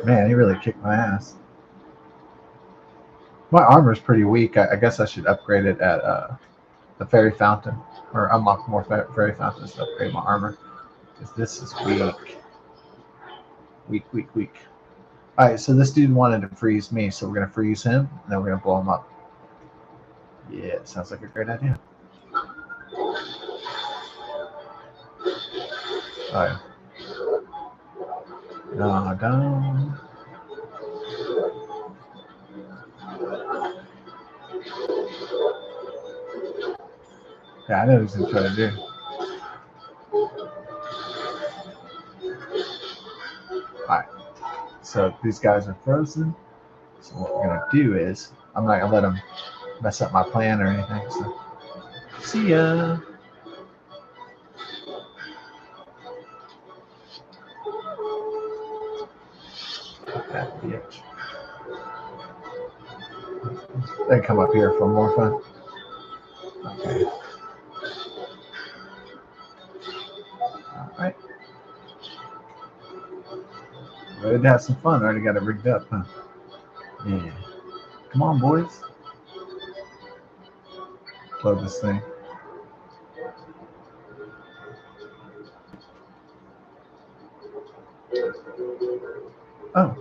Man, he really kicked my ass. My armor's pretty weak. I guess I should upgrade it at the fairy fountain, or unlock more fairy fountains to upgrade my armor. Because this is weak. Weak. Alright, so this dude wanted to freeze me, so we're going to freeze him, and then we're going to blow him up. Yeah, sounds like a great idea. Alright. No, don't. Yeah, I know what he's going to try to do. Alright. So these guys are frozen. So what we're going to do is, I'm not going to let them mess up my plan or anything. So, see ya. That bitch. They come up here for more fun. Okay. Alright. Ready to have some fun. Already got it rigged up, huh? Yeah. Come on, boys. Love this thing. Oh.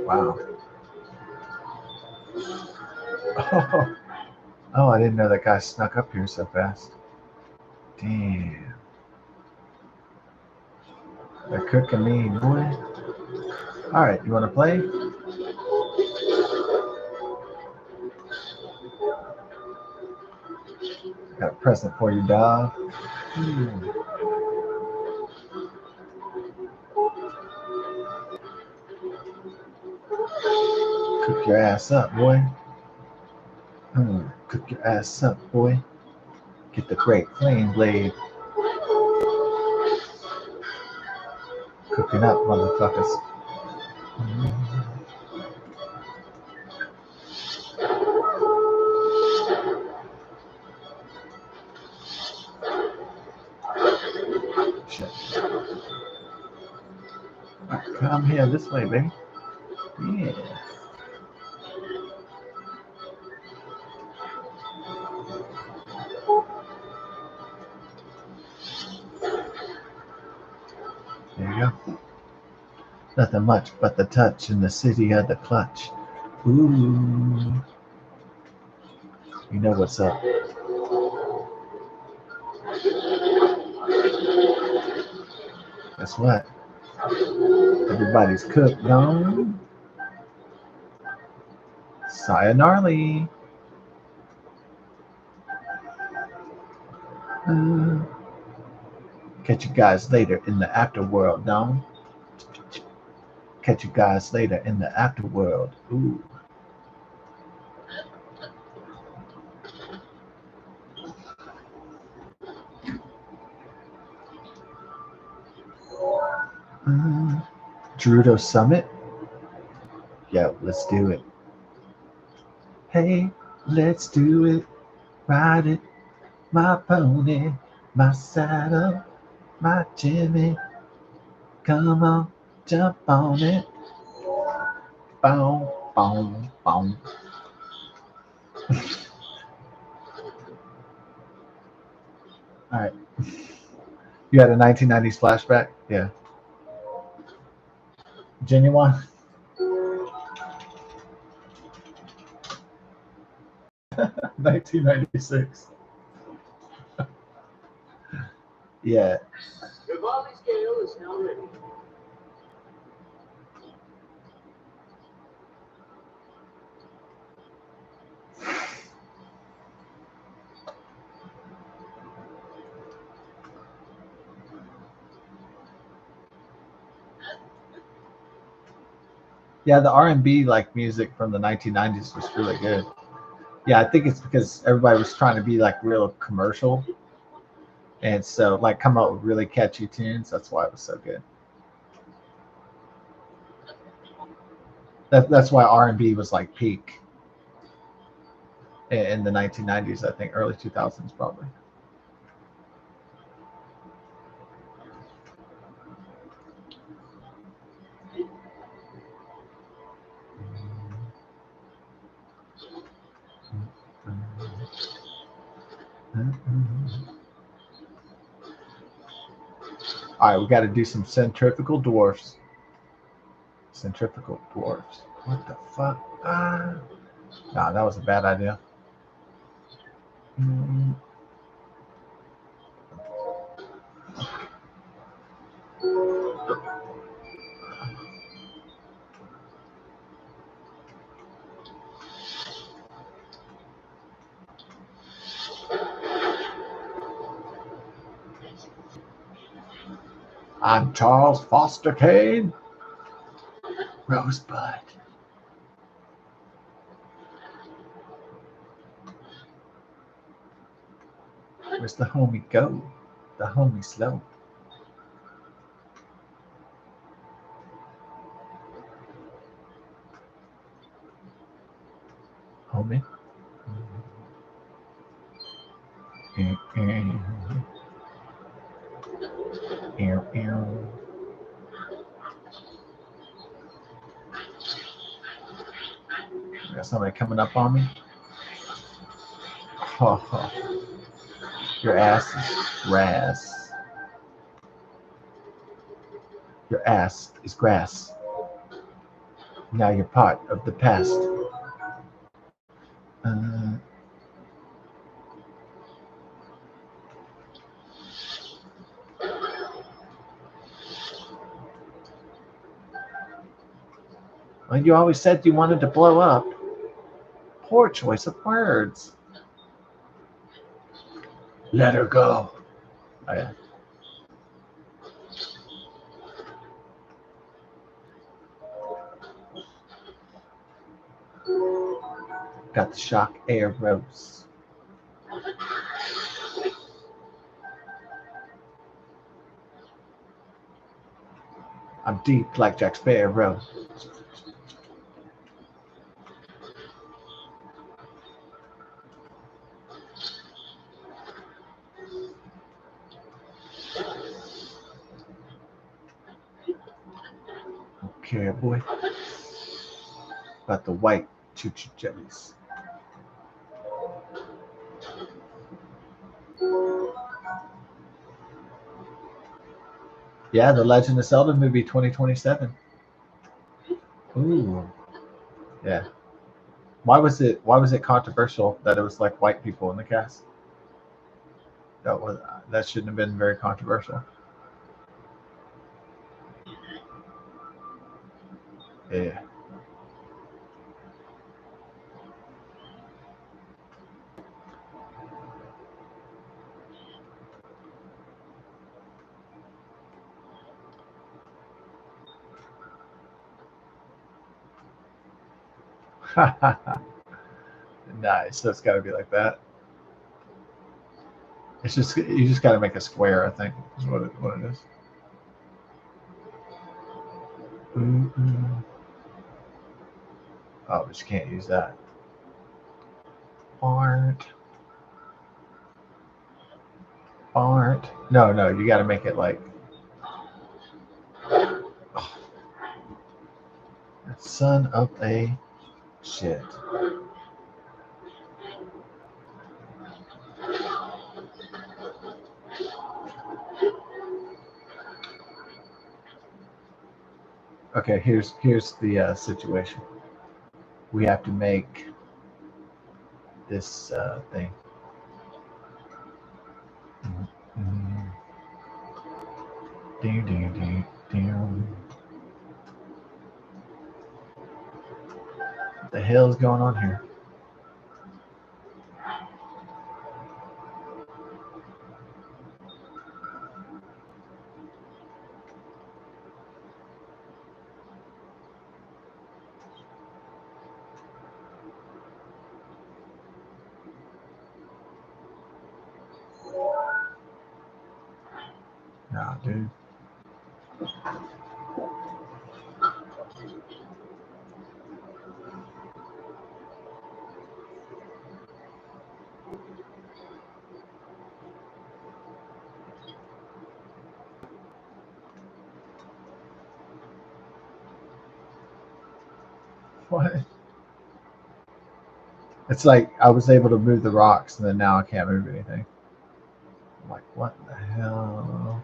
Wow. Oh. Oh, I didn't know that guy snuck up here so fast. Damn. They're cooking me, boy. Alright, you want to play? Got a present for you, dog. Cook your ass up, boy. Cook your ass up, boy. Get the great flame blade. Cooking up, motherfuckers. Shit. Come here this way, baby. Yeah. There you go. Nothing much but the touch in the city of the clutch. Ooh. You know what's up. Guess what? Everybody's cooked, no? Sayonara. Uh, Catch you guys later in the afterworld, no? Catch you guys later in the afterworld. Ooh. Gerudo Summit? Yo, let's do it. Hey, let's do it. Ride it. My pony, my saddle, my Jimmy. Come on, jump on it. Boom, boom, boom. All right. You had a 1990s flashback? Yeah. Genuine? 1996. Yeah. The volley scale is now ready. Yeah, the R&B like music from the 1990s was really good. Yeah, I think it's because everybody was trying to be like real commercial, and so like come up with really catchy tunes. That's why it was so good. That's why R&B was like peak in the 1990s. I think early 2000s probably. All right, we got to do some centrifugal dwarfs. Centrifugal dwarfs. What the fuck? Nah, that was a bad idea. I'm Charles Foster Kane. Rosebud. Where's the homie go? The homie slow. Homie. Ew, ew. Ew, ew. Got somebody coming up on me. Oh, your ass is grass. Your ass is grass. Now you're part of the past. Well, you always said you wanted to blow up. Poor choice of words. Let her go. Oh, yeah. Got the shock arrows. I'm deep like Jack Sparrow. Okay, boy. Got the white choo-choo jellies. Yeah, the Legend of Zelda movie 2027. Ooh. Yeah. Why was it controversial that it was like white people in the cast? That shouldn't have been very controversial. Yeah. Nice. So it's got to be like that. It's just you just got to make a square. I think is what it is. Oh, but you can't use that. Fart. Fart. No, you got to make it like. Oh, son of a shit. Okay, here's the situation. We have to make this thing. What the hell is going on here? Nah, dude. What? It's like I was able to move the rocks, and then now I can't move anything. I'm like, what the hell?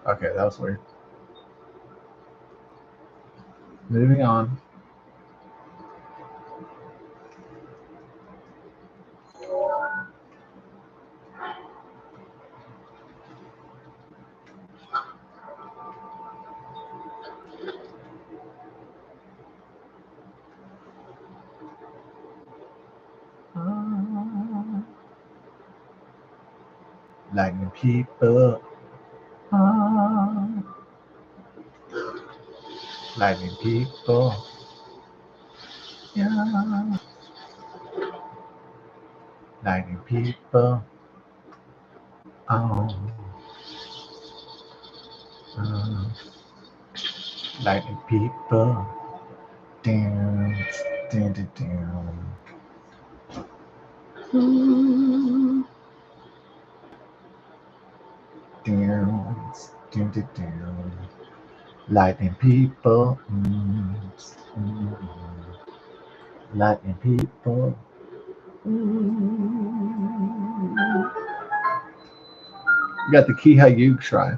Okay, that was weird. Moving on. Lightning people. Lightning people. Yeah. Lightning people. Oh. Lightning people. Down, down, down. Dun, dun, dun. Lightning people. Mm. Lightning people. Mm. You got the Kihayug Shrine.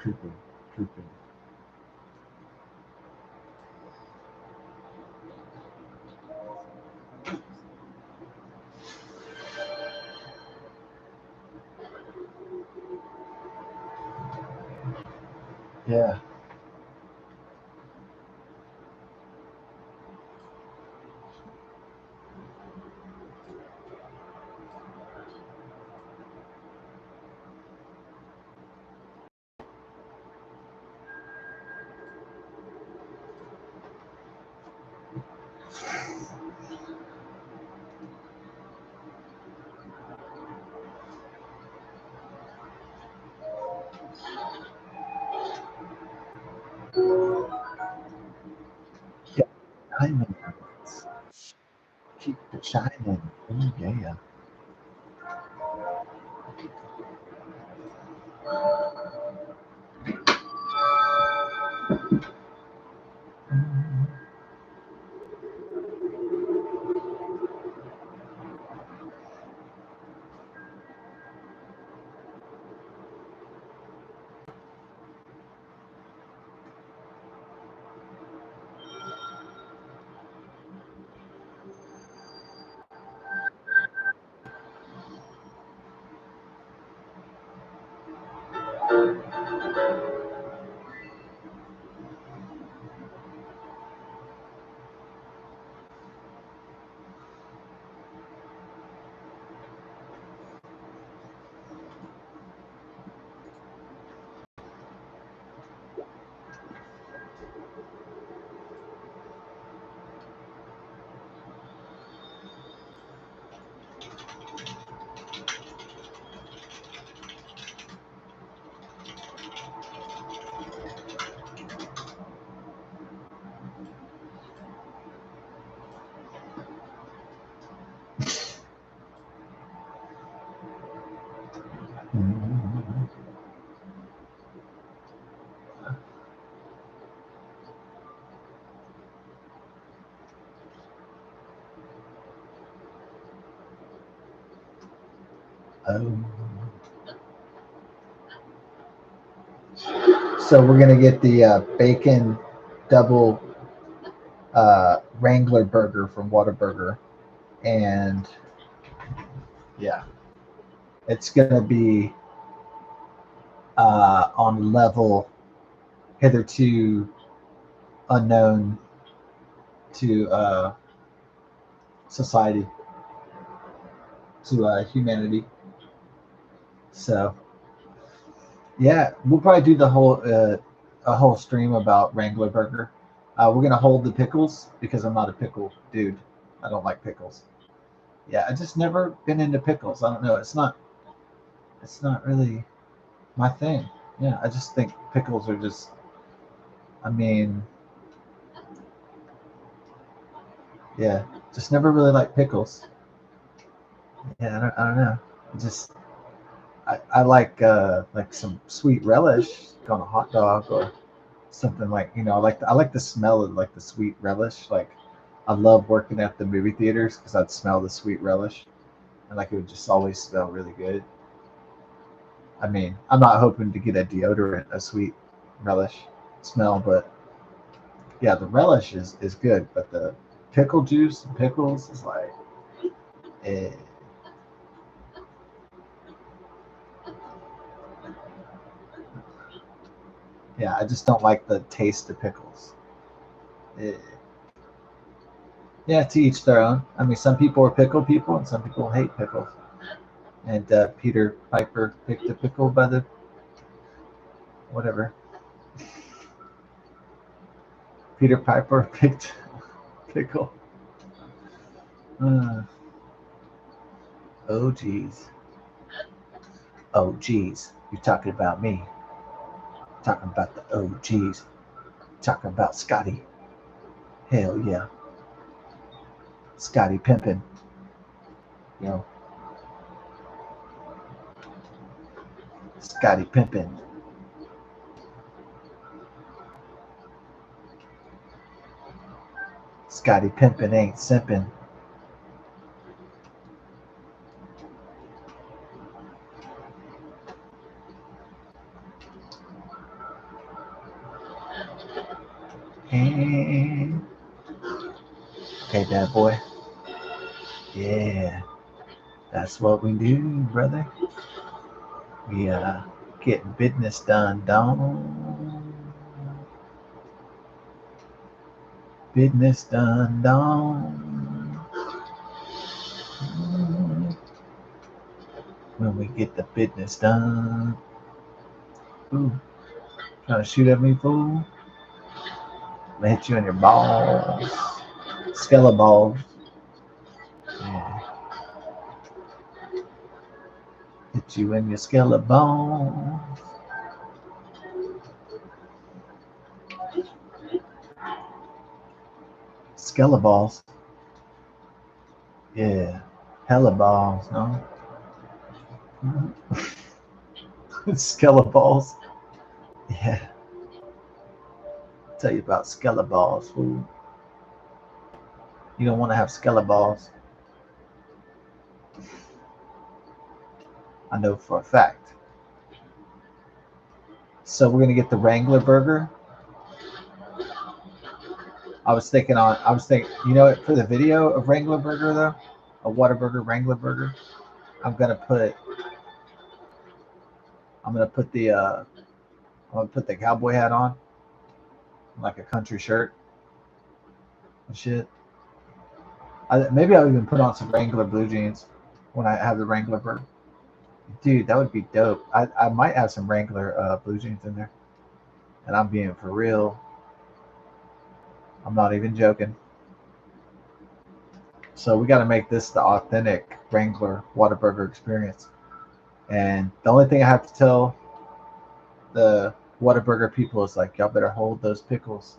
Trooping, trooping. Yeah. Yeah. Diamonds. Keep it shining. Oh, yeah. Mm. Oh. So we're gonna get the bacon double Wrangler burger from Whataburger, and yeah, it's gonna be on level hitherto unknown to society, to humanity. So yeah, we'll probably do the whole a whole stream about Wrangler Burger. We're gonna hold the pickles because I'm not a pickle dude. I don't like pickles. Yeah, I just never been into pickles. I don't know. It's not really my thing. Yeah, I just think pickles are just. I mean, yeah, just never really liked pickles. Yeah, I don't know. Just I like some sweet relish on a hot dog or something like I like the smell of like the sweet relish. Like I love working at the movie theaters because I'd smell the sweet relish and like it would just always smell really good. I mean, I'm not hoping to get a deodorant, a sweet relish smell, but yeah, the relish is good, but the pickle juice and pickles is like, eh, yeah, I just don't like the taste of pickles. Eh, yeah, to each their own. I mean, some people are pickle people, and some people hate pickles. And Peter Piper picked a pickle by the whatever. Peter Piper picked pickle. Uh, oh geez. Oh geez. You're talking about me. Talking about the oh geez. Talking about Scotty. Hell yeah. Scotty pimping. Yo. Scotty pimping. Scotty pimping ain't simping. Hey. Okay, bad boy. Yeah. That's what we do, brother. We get business done, done. Business done, done. When we get the business done. Ooh, trying to shoot at me, fool? I'm gonna hit you in your balls. Skeleton balls. Yeah. Hit you in your skeleton bones. Skeleton balls. Yeah. Hella balls, no? Skeleton balls. Yeah. Tell you about skeleton balls, fool. You don't want to have skeleton balls. I know for a fact. So we're gonna get the Wrangler burger. I was thinking, you know what, for the video of Wrangler burger though, a Whataburger Wrangler burger, I'm gonna put I'm gonna put the cowboy hat on, like a country shirt and shit. Maybe I'll even put on some Wrangler blue jeans when I have the Wrangler burger. Dude, that would be dope. I might have some Wrangler blue jeans in there, and I'm being for real. I'm not even joking. So we got to make this the authentic Wrangler Whataburger experience. And the only thing I have to tell the Whataburger people is like, y'all better hold those pickles.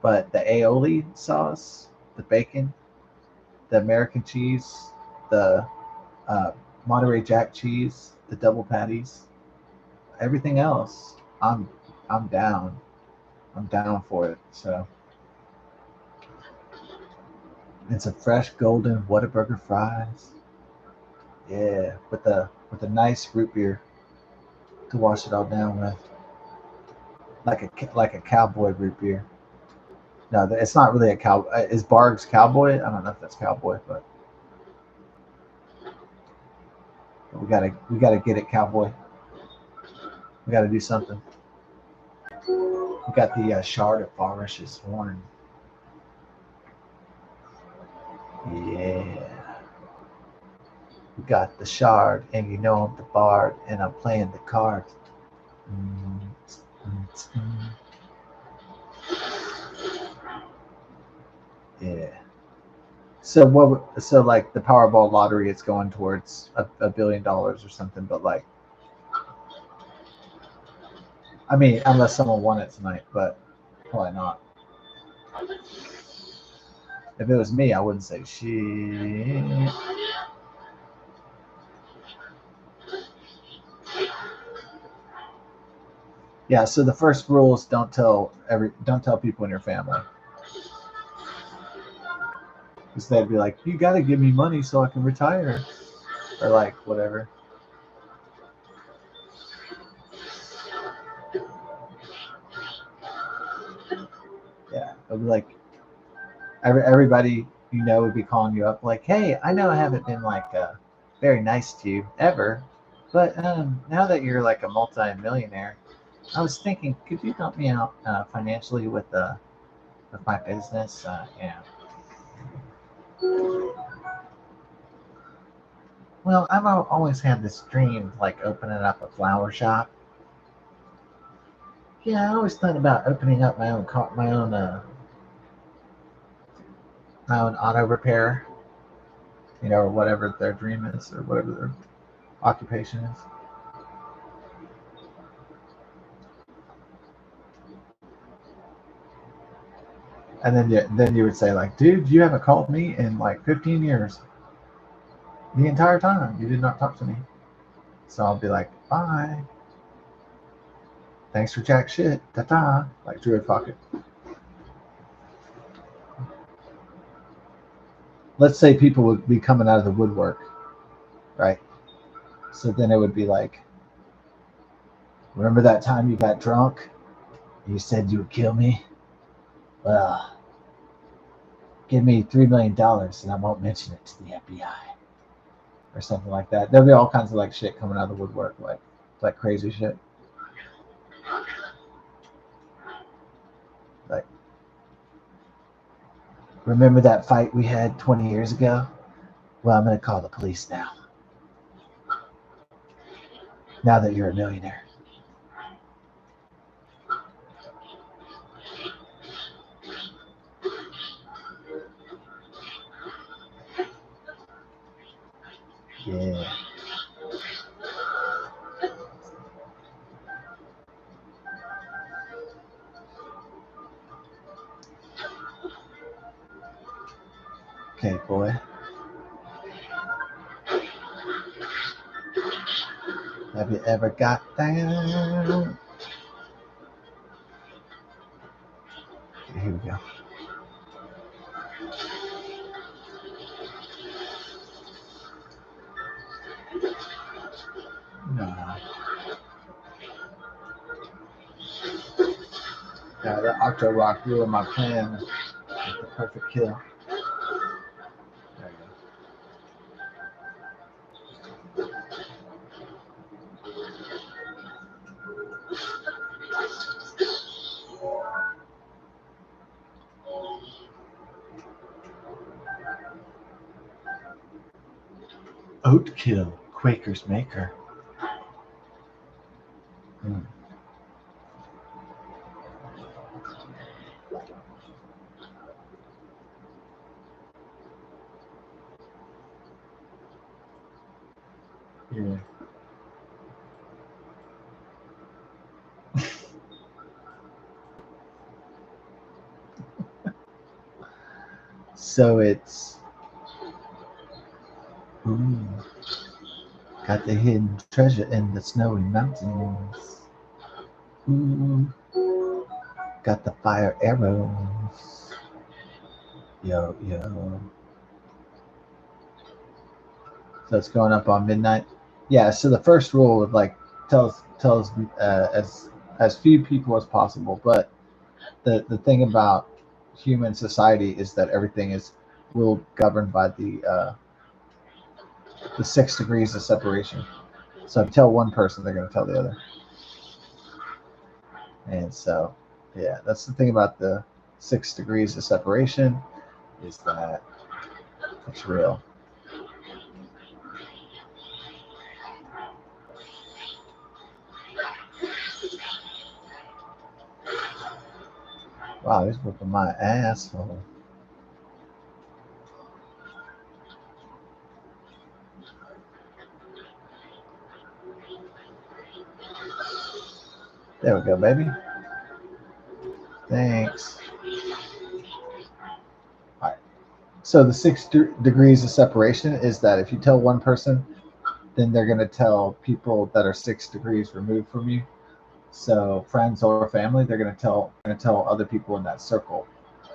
But the aioli sauce, the bacon, the American cheese, the uh, Monterey Jack cheese, the double patties, everything else, I'm down. I'm down for it. So and some fresh golden Whataburger fries. Yeah, with a nice root beer to wash it all down with, like a cowboy root beer. No, it's not really a cow. Is Barg's cowboy? I don't know if that's cowboy, but we gotta get it cowboy. We gotta do something. We got the shard of Varish's horn. Yeah, we got the shard, and you know I'm the bard, and I'm playing the cards. Mm, Yeah. So what? So like the Powerball lottery, it's going towards $1 billion or something. But like, I mean, unless someone won it tonight, but probably not. If it was me, I wouldn't say shit. Yeah. So the first rule is don't tell people in your family, because they'd be like, you got to give me money so I can retire, or like whatever. Yeah. It'd be like everybody you know would be calling you up like, hey, I know I haven't been like very nice to you ever, but now that you're like a multi-millionaire, I was thinking, could you help me out financially with my business? Yeah. Well, I've always had this dream, like opening up a flower shop. Yeah, I always thought about opening up my own my own auto repair, or whatever their dream is, or whatever their occupation is. And then you would say like, dude, you haven't called me in like 15 years. The entire time you did not talk to me. So I'll be like, bye. Thanks for jack shit. Ta-ta. Like Druid Pocket. Let's say people would be coming out of the woodwork, right? So then it would be like, remember that time you got drunk? You said you would kill me? Well, give me $3 million and I won't mention it to the FBI. Or something like that. There'll be all kinds of like shit coming out of the woodwork, like crazy shit. Like, remember that fight we had 20 years ago? Well, I'm gonna call the police now. Now that you're a millionaire. Yeah. Okay, boy. Have you ever got down? Okay, here we go. No. Yeah, the Octo Rock ruined my plan with the perfect kill. There you go. Oat kill, Quaker's maker. Mm. Yeah. So it's ooh, got the hidden treasure in the snowy mountains. Ooh, got the fire arrows. Yo, yo. So it's going up on midnight. Yeah. So the first rule would like tells as few people as possible. But the thing about human society is that everything is ruled governed by the 6 degrees of separation. So if you tell one person, they're going to tell the other. And so, yeah, that's the thing about the 6 degrees of separation is that it's real. Wow, he's whipping my asshole. There we go, baby. Thanks. All right. So the degrees of separation is that if you tell one person, then they're going to tell people that are 6 degrees removed from you. So friends or family, they're going to tell other people in that circle,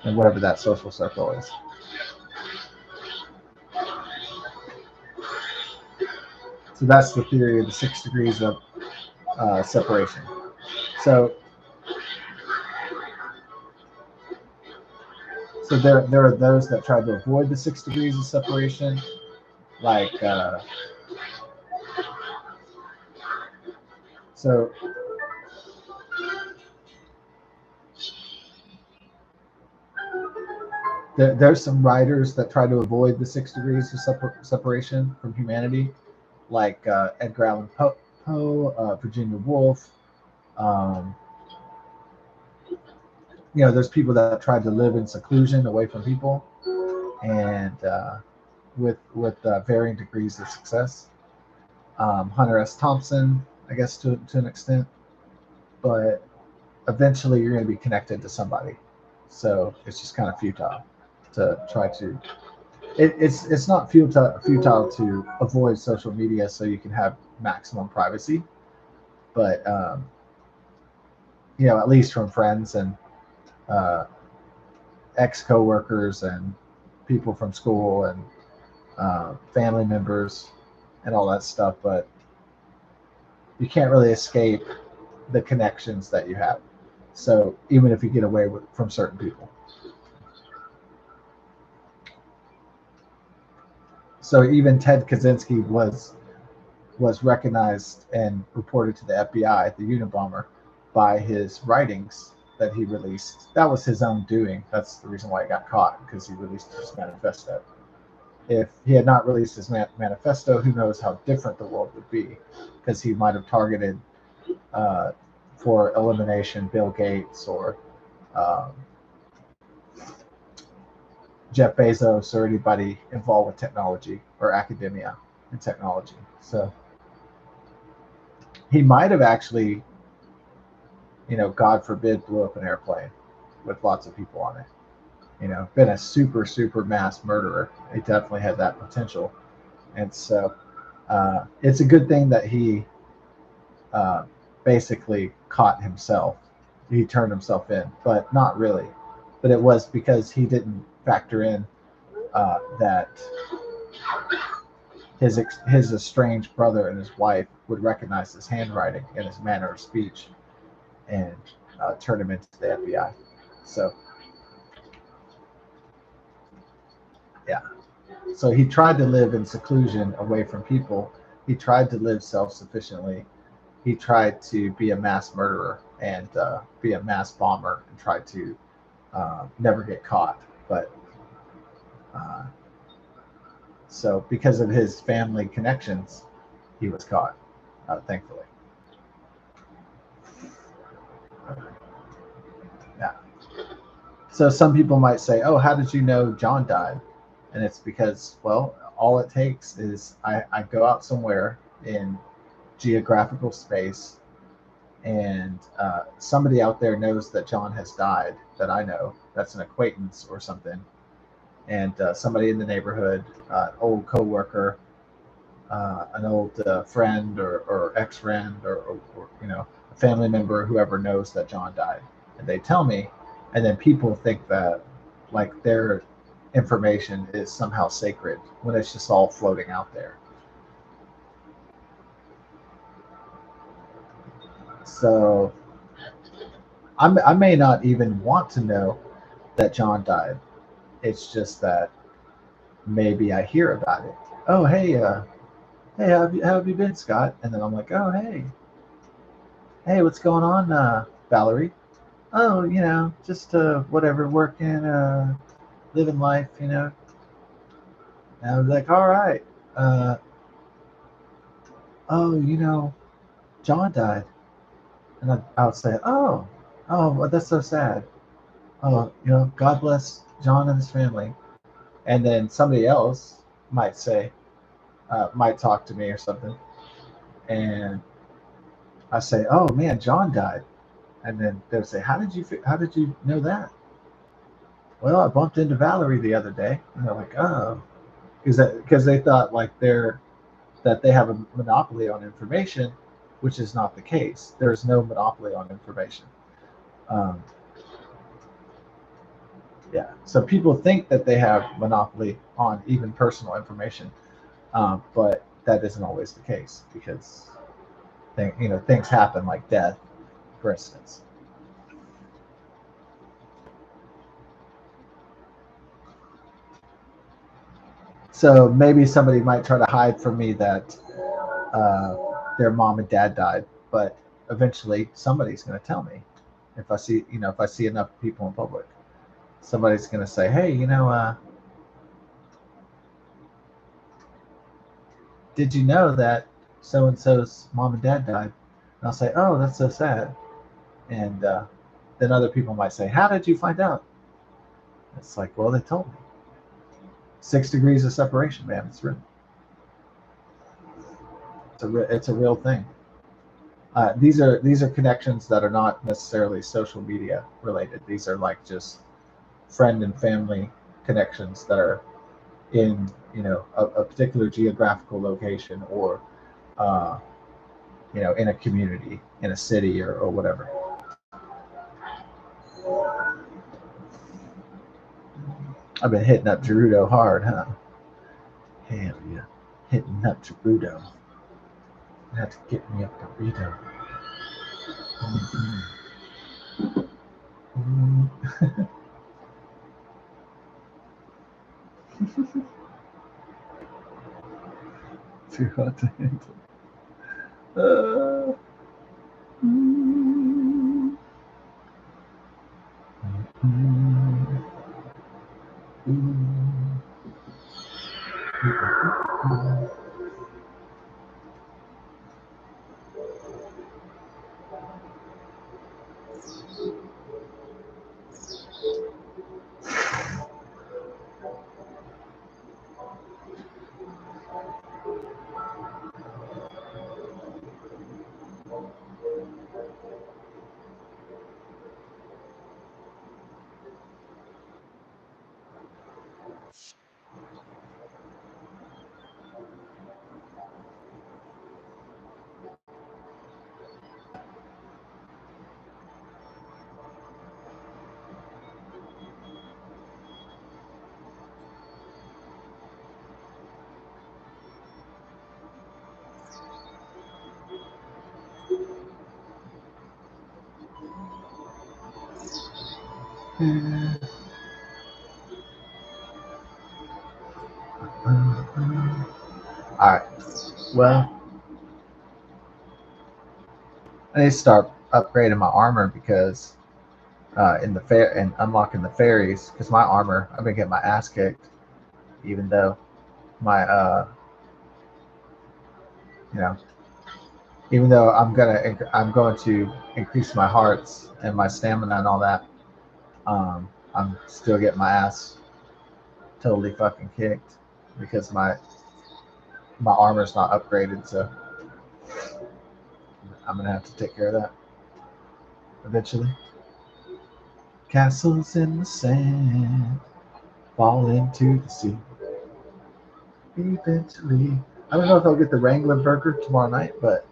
and whatever that social circle is. So that's the theory of the 6 degrees of separation. So there are those that try to avoid the 6 degrees of separation, like so. There's some writers that try to avoid the 6 degrees of separation from humanity, like Edgar Allan Poe, Virginia Woolf. Um, there's people that try to live in seclusion away from people, and with varying degrees of success. Hunter S. Thompson, I guess to an extent, but eventually you're going to be connected to somebody. So it's just kind of futile to try to. It's not futile to avoid social media so you can have maximum privacy, but at least from friends and uh, ex coworkers and people from school and family members and all that stuff. But you can't really escape the connections that you have. So even if you get away from certain people. So even Ted Kaczynski was recognized and reported to the FBI, the Unabomber, by his writings that he released. That was his own doing. That's the reason why he got caught, because he released his manifesto. If he had not released his manifesto, who knows how different the world would be, because he might have targeted uh, for elimination Bill Gates or um, Jeff Bezos or anybody involved with technology or academia and technology. So he might have actually, God forbid, blew up an airplane with lots of people on it. Been a super, super mass murderer. He definitely had that potential. And so it's a good thing that he uh, basically caught himself. He turned himself in, but not really. But it was because he didn't factor in that his estranged brother and his wife would recognize his handwriting and his manner of speech and turn him into the FBI. So yeah, so he tried to live in seclusion away from people. He tried to live self-sufficiently. He tried to be a mass murderer and be a mass bomber and try to never get caught. But uh, so because of his family connections, he was caught, thankfully. Yeah. So some people might say, "Oh, how did you know John died?" And it's because, well, all it takes is I go out somewhere in geographical space, and somebody out there knows that John has died. That I know, that's an acquaintance or something, and somebody in the neighborhood, old coworker, an old friend or ex-friend or a family member, whoever knows that John died, and they tell me, and then people think that like their information is somehow sacred when it's just all floating out there. So I may not even want to know that John died. It's just that maybe I hear about it. Oh, hey, how have you been, Scott? And then I'm like, oh, hey, what's going on, Valerie? Oh, just whatever, working, living life, And I was like, all right. Uh, oh, John died, and I would say, well, that's so sad. Oh, God bless John and his family. And then somebody else might say, might talk to me or something, and I say, oh man, John died, and then they'll say, how did you know that? Well, I bumped into Valerie the other day, and they're like, oh, because they thought like that they have a monopoly on information, which is not the case. There is no monopoly on information. Um, yeah, so people think that they have monopoly on even personal information, but that isn't always the case because things happen like death, for instance. So maybe somebody might try to hide from me that uh, their mom and dad died, but eventually somebody's going to tell me if I see enough people in public. Somebody's going to say, hey, did you know that so and so's mom and dad died? And I'll say, oh, that's so sad. And then other people might say, how did you find out? It's like, well, they told me. 6 degrees of separation, man. It's real. It's a real thing. These are connections that are not necessarily social media related. These are like just friend and family connections that are in a particular geographical location, or uh, in a community, in a city, or whatever. I've been hitting up Gerudo hard, huh? Hell yeah, hitting up Gerudo. Have to get me up to Rito. Too hot to handle. Uh, mm, mm, mm, mm. All right. Well, I need to start upgrading my armor because in the fair and unlocking the fairies, because my armor, I've been getting my ass kicked, even though my you know even though I'm going to increase my hearts and my stamina and all that. I'm still getting my ass totally fucking kicked because my armor's not upgraded, so I'm gonna have to take care of that eventually. Castles in the sand fall into the sea eventually. I don't know if I'll get the Wrangler burger tomorrow night, but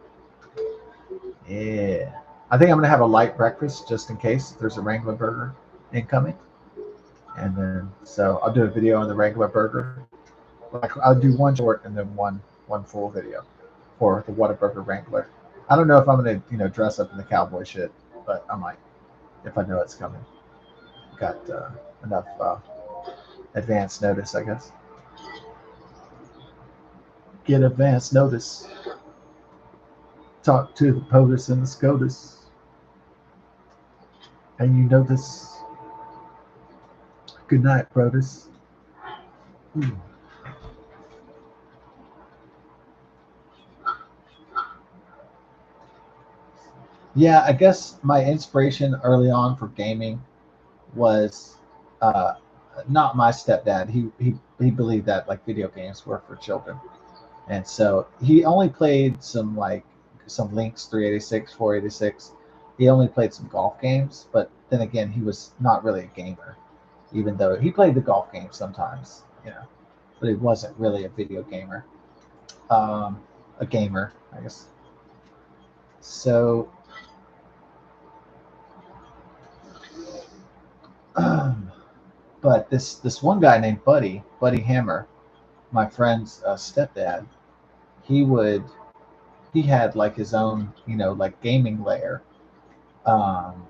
yeah, I think I'm gonna have a light breakfast just in case there's a Wrangler burger incoming, and then so I'll do a video on the Wrangler burger. Like I'll do one short and then one full video for the Whataburger Wrangler. I don't know if I'm gonna dress up in the cowboy shit, but I might if I know it's coming. Got enough advance notice, I guess. Get advance notice. Talk to the POTUS and the SCOTUS, and you know this. Good night, POTUS. Ooh. Yeah, I guess my inspiration early on for gaming was uh, not my stepdad. He believed that like video games were for children, and so he only played some Lynx 386, 486. He only played some golf games, but then again, he was not really a gamer, even though he played the golf games sometimes, but he wasn't really a video gamer, a gamer, I guess. So, but this one guy named Buddy Hammer, my friend's stepdad, he would he had like his own like gaming lair. Um,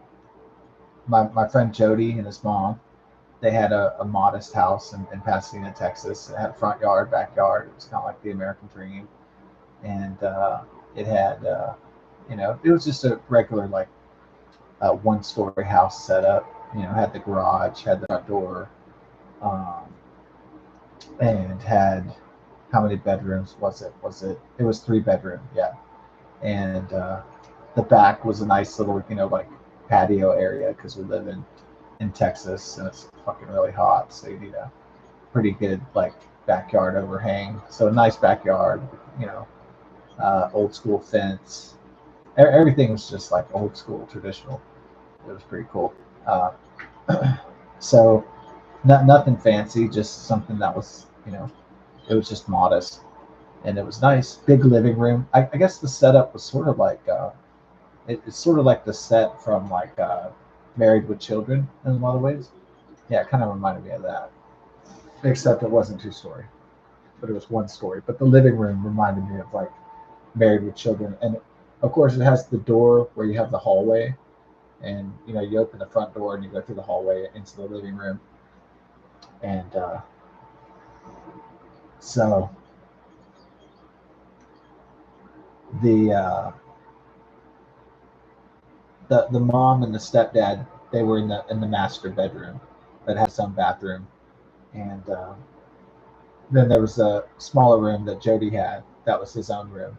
my friend Jody and his mom, they had a modest house in Pasadena, Texas. It had front yard, backyard. It was kind of like the American dream, and it had it was just a regular like one-story house setup. Had the garage, had the front door, um, and had how many bedrooms was it? It was 3 bedroom, yeah. And the back was a nice little like patio area because we live in Texas and it's fucking really hot, so you need a pretty good like backyard overhang. So a nice backyard, you know, old school fence. Everything was just like old school traditional. It was pretty cool. Uh, so nothing fancy, just something that was, it was just modest and it was nice. Big living room. I guess the setup was sort of like it's sort of like the set from like Married with Children in a lot of ways. Yeah, it kind of reminded me of that, except it wasn't two story, but it was one story. But the living room reminded me of like Married with Children, and of course it has the door where you have the hallway, and you open the front door and you go through the hallway into the living room, and so the the mom and the stepdad, they were in the master bedroom that had its own bathroom, and then there was a smaller room that Jody had that was his own room,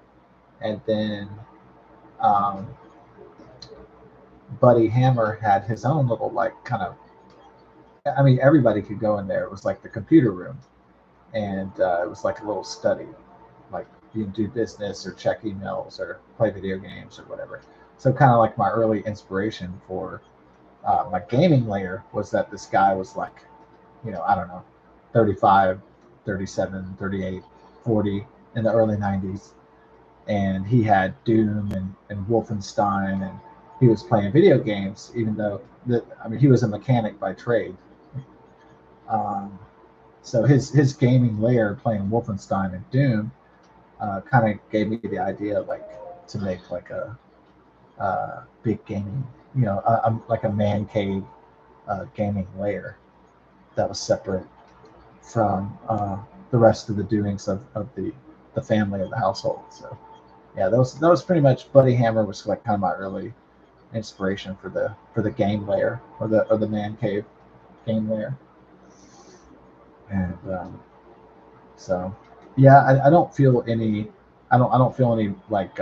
and then um, Buddy Hammer had his own little like kind of. I mean, everybody could go in there. It was like the computer room, and it was like a little study, like you can do business or check emails or play video games or whatever. So kind of like my early inspiration for my gaming layer was that this guy was like, I don't know, 35, 37, 38, 40 in the early 90s. And he had Doom and Wolfenstein, and he was playing video games, even though, I mean, he was a mechanic by trade. Um, so his gaming layer playing Wolfenstein and Doom kind of gave me the idea like to make like a big gaming, like a man cave gaming layer that was separate from the rest of the doings of the family of the household. So yeah, that was pretty much Buddy Hammer was like kind of my early inspiration for the game layer or the man cave game layer, and so yeah, I don't feel any I don't feel any like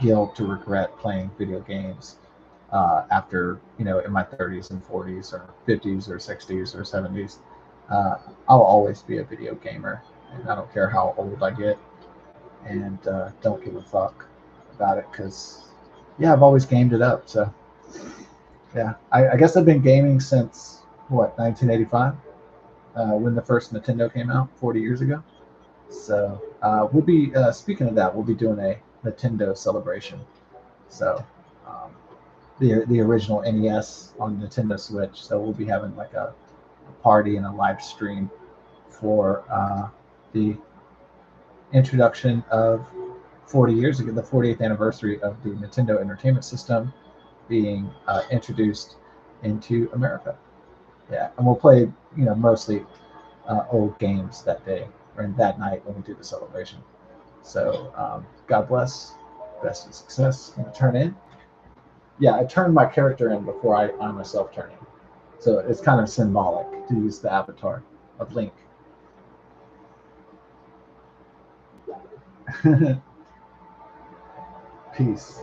guilt or regret playing video games after in my 30s and 40s or 50s or 60s or 70s. uh, I'll always be a video gamer, and I don't care how old I get, and don't give a fuck about it because yeah, I've always gamed it up. So yeah, I guess I've been gaming since what 1985 when the first Nintendo came out 40 years ago. So we'll be speaking of that. We'll be doing a Nintendo celebration. So um, the original NES on Nintendo Switch. So we'll be having like a party and a live stream for the introduction of 40 years ago, the 40th anniversary of the Nintendo Entertainment System being introduced into America. Yeah, and we'll play mostly old games that day or that night when we do the celebration. So God bless, best of success. I'm gonna turn in. Yeah, I turned my character in before I myself turn in. So it's kind of symbolic to use the avatar of Link. Peace.